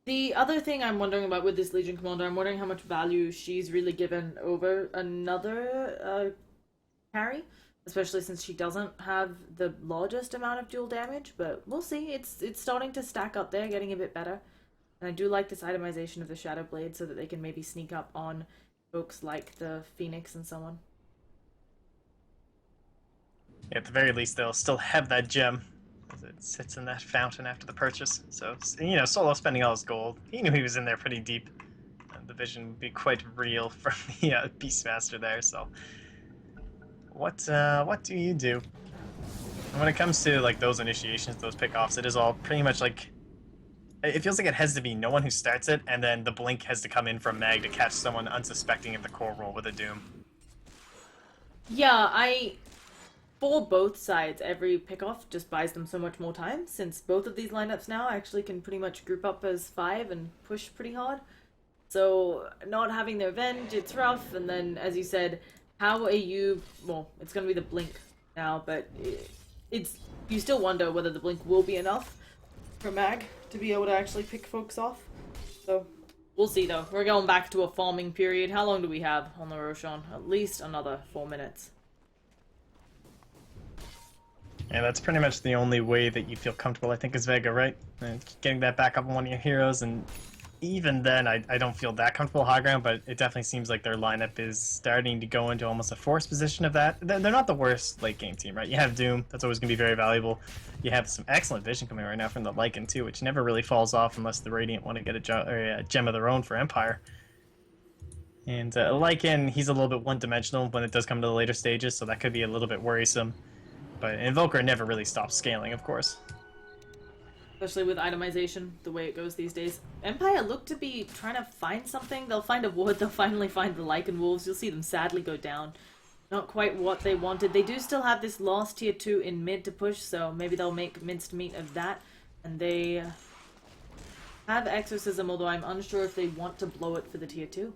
the other thing I'm wondering about with this Legion Commander, I'm wondering how much value she's really given over another carry. Especially since she doesn't have the largest amount of dual damage, but we'll see. It's starting to stack up there, getting a bit better. And I do like this itemization of the Shadow Blade so that they can maybe sneak up on folks like the Phoenix and so on. At the very least, they'll still have that gem as it sits in that fountain after the purchase. So, you know, Solo spending all his gold. He knew he was in there pretty deep. The vision would be quite real from the Beastmaster there, so... What do you do? And when it comes to like those initiations, those pickoffs, it is all pretty much like it feels like it has to be no one who starts it, and then the blink has to come in from Mag to catch someone unsuspecting at the core roll with a Doom. Yeah, for both sides, every pickoff just buys them so much more time, since both of these lineups now actually can pretty much group up as 5 and push pretty hard. So not having their Venge, it's rough, and then as you said, how are you... Well, it's going to be the blink now, but it's... You still wonder whether the blink will be enough for Mag to be able to actually pick folks off. So, we'll see though. We're going back to a farming period. How long do we have on the Roshan? At least another 4 minutes. Yeah, that's pretty much the only way that you feel comfortable, I think, is Vega, right? And getting that back up on one of your heroes, and even then, I don't feel that comfortable high ground, but it definitely seems like their lineup is starting to go into almost a forced position of that. They're not the worst late game team, right? You have Doom, that's always going to be very valuable. You have some excellent vision coming right now from the Lycan too, which never really falls off unless the Radiant want to get a gem of their own for Empire. And Lycan, he's a little bit one-dimensional when it does come to the later stages, so that could be a little bit worrisome. But Invoker never really stops scaling, of course. Especially with itemization, the way it goes these days. Empire look to be trying to find something. They'll find a ward, they'll finally find the Lycan Wolves. You'll see them sadly go down. Not quite what they wanted. They do still have this last tier 2 in mid to push, so maybe they'll make minced meat of that. And they have Exorcism, although I'm unsure if they want to blow it for the tier 2.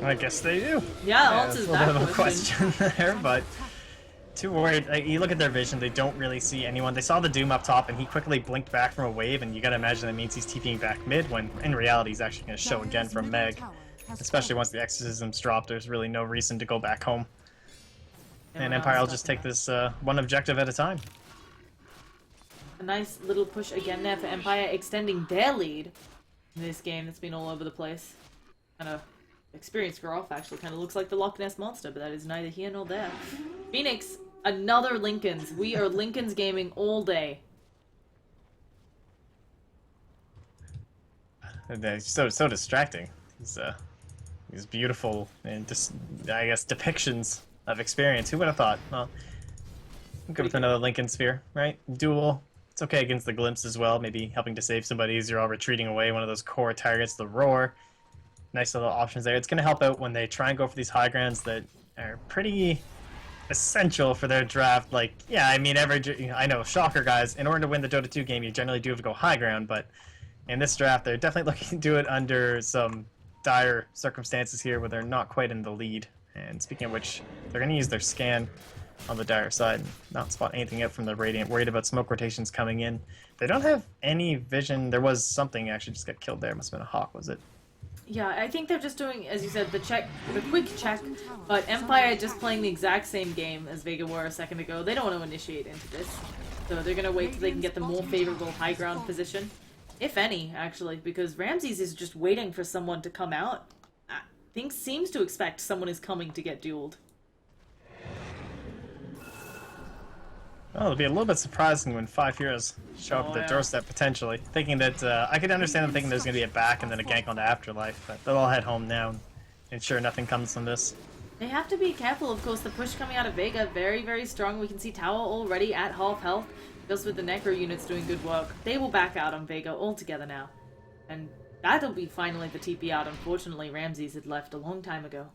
I guess they do. Yeah, answers that's a little that bit of a question. question there, but too worried. Like, you look at their vision, they don't really see anyone. They saw the Doom up top, and he quickly blinked back from a wave, and you gotta imagine that means he's TPing back mid, when in reality he's actually gonna show again from Meg. Especially once the Exorcism's dropped, there's really no reason to go back home. And Empire will just take this one objective at a time. A nice little push again there for Empire, extending their lead in this game that's been all over the place. Kind of experienced graph actually kind of looks like the Loch Ness Monster, but that is neither here nor there. Phoenix, another Lincolns. We are Lincolns gaming all day. They're so distracting. These beautiful and just, I guess, depictions of experience. Who would have thought? Well, I'm good with another Lincoln Sphere, right? Duel. It's okay against the Glimpse as well, maybe helping to save somebody as you're all retreating away. One of those core targets, the Roar. Nice little options there. It's going to help out when they try and go for these high grounds that are pretty essential for their draft. Like, yeah, I mean, I know, shocker, guys. In order to win the Dota 2 game, you generally do have to go high ground, but in this draft, they're definitely looking to do it under some dire circumstances here where they're not quite in the lead. And speaking of which, they're going to use their scan on the dire side and not spot anything out from the Radiant, worried about smoke rotations coming in. They don't have any vision. There was something actually just got killed there. Must have been a Hawk, was it? Yeah, I think they're just doing, as you said, the quick check, but Empire just playing the exact same game as Vega were a second ago. They don't want to initiate into this, so they're going to wait till they can get the more favorable high ground position, if any, actually, because Ramses is just waiting for someone to come out. Things seems to expect someone is coming to get dueled. Well, it'll be a little bit surprising when 5 heroes show up at the yeah. doorstep potentially. Thinking that, I could understand them thinking there's going to be a back and then a gank on the Afterlife, but they'll all head home now and ensure nothing comes from this. They have to be careful, of course. The push coming out of Vega, very, very strong. We can see Tower already at half health, just with the Necro units doing good work. They will back out on Vega altogether now. And that'll be finally the TP out. Unfortunately, Ramses had left a long time ago.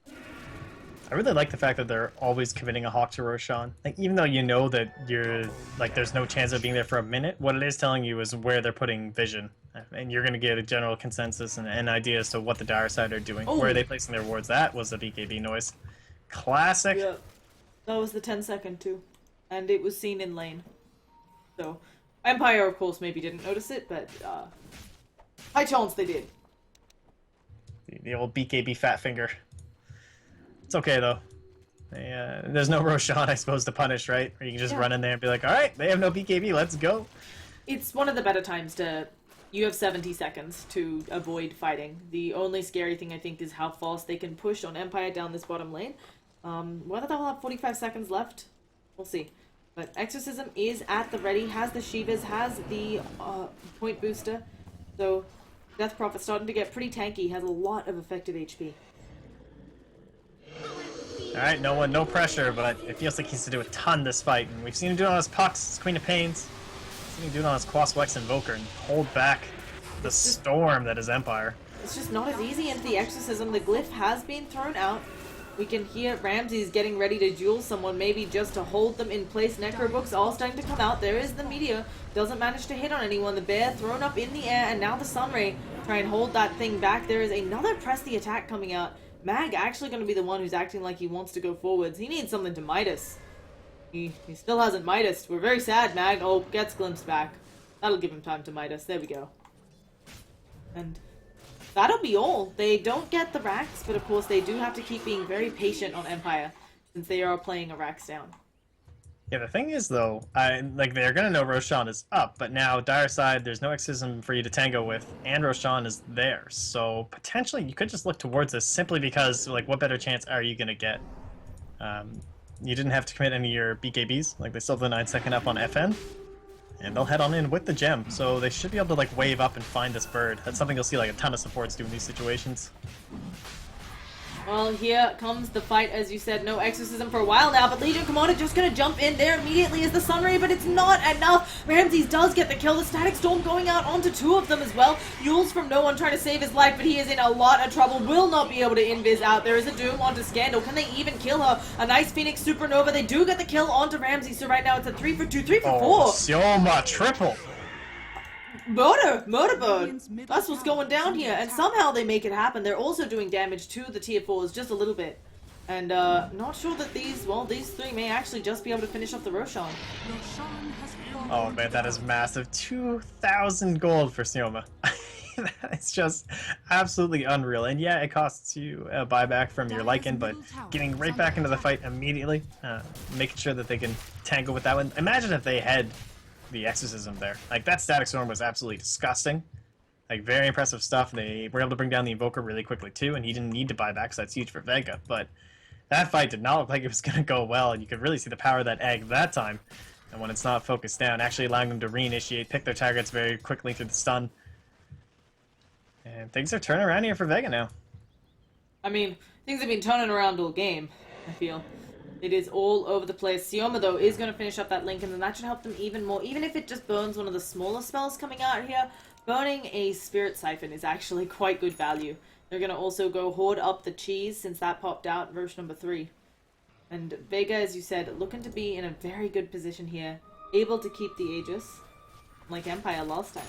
I really like the fact that they're always committing a Hawk to Roshan. Like, even though you know that you're, like, there's no chance of being there for a minute, what it is telling you is where they're putting vision. And you're going to get a general consensus and an idea as to what the dire side are doing. Oh. Where are they placing their wards? That was the BKB noise. Classic. Yeah, that was the 10-second too. And it was seen in lane. So, Empire, of course, maybe didn't notice it, but high chance they did. The old BKB fat finger. It's okay, though. There's no Roshan, I suppose, to punish, right? Or you can just run in there and be like, alright, they have no BKB, let's go. It's one of the better times to... You have 70 seconds to avoid fighting. The only scary thing, I think, is how fast they can push on Empire down this bottom lane. Whether they'll have 45 seconds left, we'll see. But Exorcism is at the ready, has the Shivas, has the point booster. So, Death Prophet's starting to get pretty tanky, has a lot of effective HP. Alright, no pressure, but it feels like he needs to do a ton this fight. And we've seen him do it on his Pucks, his Queen of Pains. We've seen him do it on his Quas Wex Invoker and hold back the storm that is Empire. It's just not as easy into the Exorcism. The glyph has been thrown out. We can hear Ramses getting ready to duel someone, maybe just to hold them in place. Necro books all starting to come out. There is the Meteor. Doesn't manage to hit on anyone. The Bear thrown up in the air, and now the Sunray try and hold that thing back. There is another press the attack coming out. Mag actually going to be the one who's acting like he wants to go forwards. He needs something to Midas. He still hasn't Midas. We're very sad, Mag. Oh, gets glimpsed back. That'll give him time to Midas. There we go. And that'll be all. They don't get the racks, but of course they do have to keep being very patient on Empire, since they are playing a racks down. Yeah, the thing is, though, they're gonna know Roshan is up, but now dire side, there's no Exorcism for you to tango with, and Roshan is there, so potentially you could just look towards this simply because, like, what better chance are you gonna get? You didn't have to commit any of your BKBs, like they still have the 9-second up on FN, and they'll head on in with the gem, so they should be able to, like, wave up and find this bird. That's something you'll see, like, a ton of supports do in these situations. Well, here comes the fight, as you said. No Exorcism for a while now, but Legion Commander just gonna jump in there immediately as the Sunray, but it's not enough. Ramses does get the kill. The Static Storm going out onto two of them as well. Yules from no one trying to save his life, but he is in a lot of trouble. Will not be able to invis out. There is a Doom onto Scandal. Can they even kill her? A nice Phoenix Supernova. They do get the kill onto Ramses, so right now it's a 3 for 2, 3 for 4. Llama triple! Murder bird. That's what's going down here, and somehow they make it happen. They're also doing damage to the tier 4s just a little bit, and not sure that these three may actually just be able to finish up the Roshan. Oh man, that is massive. 2,000 gold for Llama. It's just absolutely unreal, and yeah, it costs you a buyback from your Lycan, but getting right back into the fight immediately, making sure that they can tangle with that one. Imagine if they had the Exorcism there. Like, that Static Storm was absolutely disgusting. Like, very impressive stuff. They were able to bring down the Invoker really quickly too, and he didn't need to buy back, so that's huge for Vega. But that fight did not look like it was going to go well, and you could really see the power of that egg that time. And when it's not focused down, actually allowing them to reinitiate, pick their targets very quickly through the stun. And things are turning around here for Vega now. I mean, things have been turning around all game, I feel. It is all over the place. Sioma, though, is going to finish up that Lincoln, and that should help them even more. Even if it just burns one of the smaller spells coming out here, burning a Spirit Siphon is actually quite good value. They're going to also go hoard up the cheese, since that popped out, version number 3. And Vega, as you said, looking to be in a very good position here. Able to keep the Aegis, like Empire last time.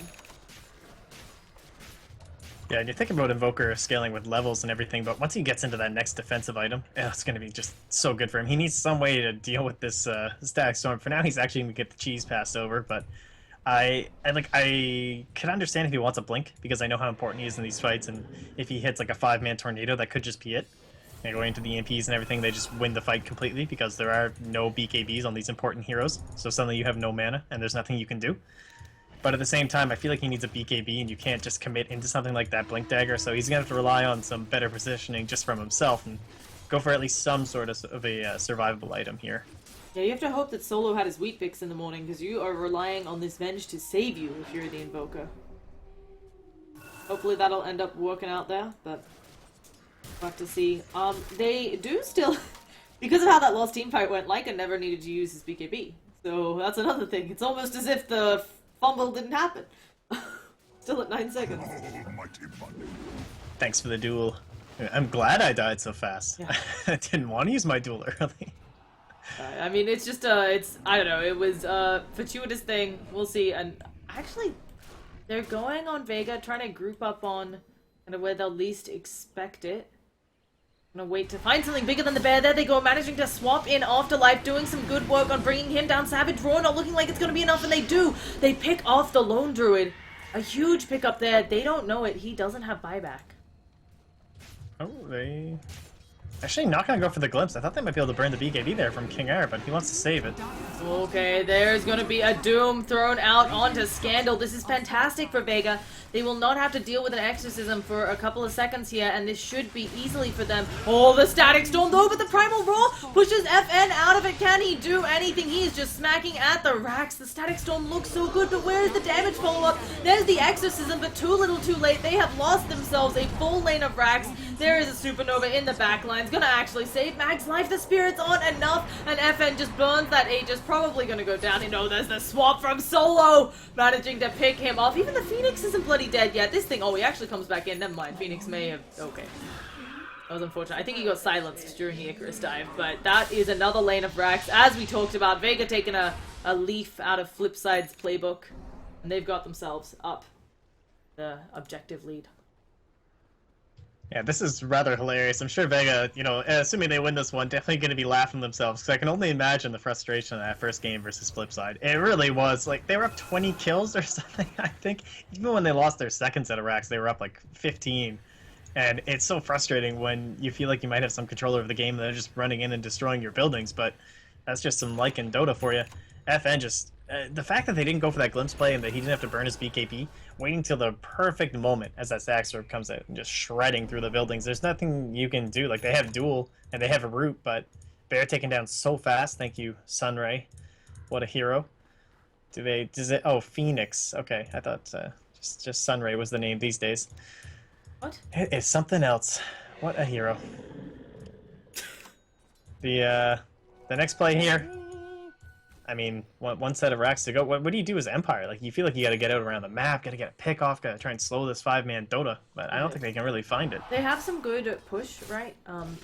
Yeah, and you're thinking about Invoker scaling with levels and everything, but once he gets into that next defensive item, it's going to be just so good for him. He needs some way to deal with this Static Storm. For now, he's actually going to get the cheese passed over, but I could understand if he wants a blink, because I know how important he is in these fights, and if he hits like a 5-man tornado, that could just be it. And going into the EMPs and everything, they just win the fight completely, because there are no BKBs on these important heroes, so suddenly you have no mana, and there's nothing you can do. But at the same time, I feel like he needs a BKB, and you can't just commit into something like that Blink Dagger, so he's going to have to rely on some better positioning just from himself, and go for at least some sort of a survivable item here. Yeah, you have to hope that Solo had his wheat fix in the morning, because you are relying on this Venge to save you if you're the Invoker. Hopefully that'll end up working out there, but we'll have to see. They do still, because of how that last team fight went, Lycan never needed to use his BKB. So that's another thing. It's almost as if the fumble didn't happen. Still at 9 seconds. Thanks for the duel. I'm glad I died so fast. Yeah. I didn't want to use my duel early. I mean, it's just, I don't know, it was a fortuitous thing. We'll see. And actually, they're going on Vega, trying to group up on kind of where they'll least expect it. Gonna wait to find something bigger than the bear. There they go, managing to swap in Afterlife, doing some good work on bringing him down. Savage Roar not looking like it's gonna be enough, and they do. They pick off the Lone Druid. A huge pickup there. They don't know it. He doesn't have buyback. Oh, they... Actually, not gonna go for the glimpse. I thought they might be able to burn the BKB there from King Air, but he wants to save it. Okay, there's gonna be a Doom thrown out onto Scandal. This is fantastic for Vega. They will not have to deal with an Exorcism for a couple of seconds here, and this should be easily for them. Oh, the Static Storm though, but the Primal Roar pushes FN out of it. Can he do anything? He is just smacking at the racks. The Static Storm looks so good, but where is the damage follow-up? There's the Exorcism, but too little too late. They have lost themselves a full lane of racks. There is a Supernova in the backline. It's gonna actually save Mag's life. The Spirit's on enough, and FN just burns that Aegis. Probably gonna go down. You know, there's the swap from Solo, managing to pick him off. Even the Phoenix isn't bloody dead yet. This thing, oh, he actually comes back in. Never mind. Phoenix may have, okay. That was unfortunate. I think he got silenced during the Icarus dive, but that is another lane of racks. As we talked about, Vega taking a leaf out of Flipside's playbook, and they've got themselves up the objective lead. Yeah, this is rather hilarious. I'm sure Vega, you know, assuming they win this one, definitely going to be laughing themselves, because I can only imagine the frustration of that first game versus Flipside. It really was, like, they were up 20 kills or something, I think. Even when they lost their second set of racks, they were up, like, 15. And it's so frustrating when you feel like you might have some control over the game and they're just running in and destroying your buildings, but that's just some Lycan Dota for you. FN just... the fact that they didn't go for that glimpse play and that he didn't have to burn his BKB, waiting till the perfect moment as that Zac Orb comes out and just shredding through the buildings, there's nothing you can do. Like, they have duel and they have a root, but Bear taken down so fast. Thank you, Sunray. What a hero. Oh, Phoenix. Okay, I thought just Sunray was the name these days. What? It is something else. What a hero. The next play here. I mean, one set of racks to go. What do you do as Empire? Like, you feel like you got to get out around the map, got to get a pick off, got to try and slow this 5-man Dota, but I don't think they can really find it. They have some good push, right,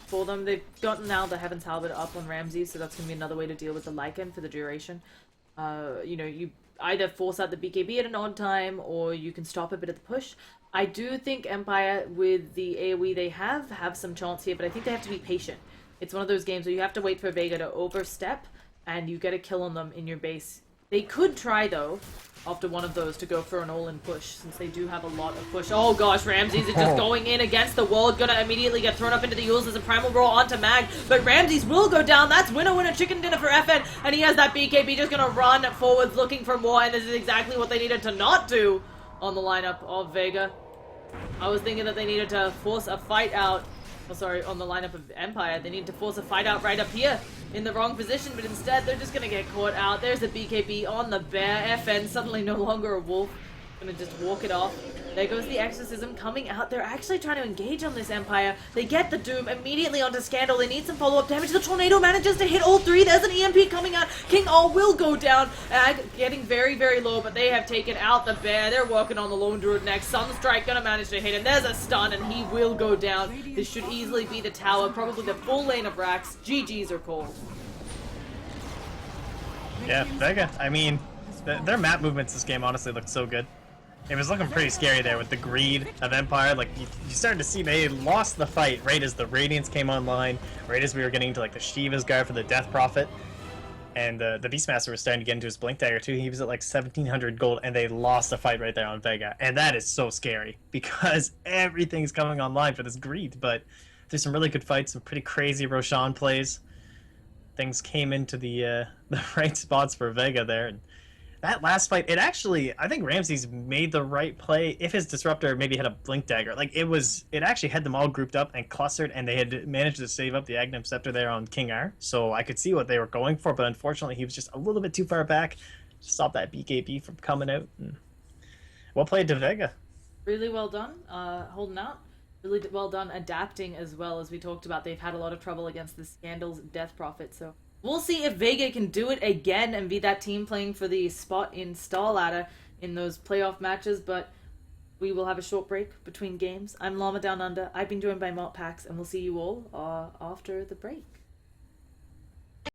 for them. They've gotten now the Heaven's Halberd up on Ramsey, so that's going to be another way to deal with the Lycan for the duration. You know, you either force out the BKB at an odd time, or you can stop a bit of the push. I do think Empire, with the AoE they have some chance here, but I think they have to be patient. It's one of those games where you have to wait for Vega to overstep, and you get a kill on them in your base. They could try, though, after one of those, to go for an all-in push, since they do have a lot of push. Oh gosh, Ramses is just going in against the wall, gonna immediately get thrown up into the Yules as a Primal Roll onto Mag, but Ramses will go down. That's winner chicken dinner for FN, and he has that BKB just gonna run forwards looking for more, and this is exactly what they needed to not do on the lineup of Vega. I was thinking that they needed to force a fight out. Oh, sorry, on the lineup of Empire. They need to force a fight out right up here in the wrong position, but instead they're just gonna get caught out. There's the BKB on the bear. FN suddenly no longer a wolf. Gonna just walk it off. There goes the Exorcism coming out. They're actually trying to engage on this Empire. They get the Doom immediately onto Scandal. They need some follow-up damage. The Tornado manages to hit all three. There's an EMP coming out. King All will go down. Getting very, very low, but they have taken out the bear. They're working on the Lone Druid next. Sunstrike gonna manage to hit him. There's a stun, and he will go down. This should easily be the tower. Probably the full lane of racks. GG's are called. Yeah, Vega. I mean, their map movements this game honestly looked so good. It was looking pretty scary there with the greed of Empire. Like, you started to see they lost the fight right as the Radiance came online, right as we were getting into, like, the Shiva's guard for the Death Prophet. And the Beastmaster was starting to get into his Blink Dagger, too. He was at, like, 1,700 gold, and they lost the fight right there on Vega. And that is so scary, because everything's coming online for this greed. But there's some really good fights, some pretty crazy Roshan plays. Things came into the right spots for Vega there, and that last fight, it actually, I think Ramsey's made the right play. If his disruptor maybe had a blink dagger, like it actually had them all grouped up and clustered, and they had managed to save up the Aghanim Scepter there on King R. So I could see what they were going for, but unfortunately he was just a little bit too far back to stop that BKB from coming out. And well played to Vega. Really well done, holding out. Really well done adapting as well. As we talked about, they've had a lot of trouble against the Scandal's Death Prophet, so we'll see if Vega can do it again and be that team playing for the spot in Star Ladder in those playoff matches, but we will have a short break between games. I'm Llama Down Under. I've been joined by MotPax, and we'll see you all after the break.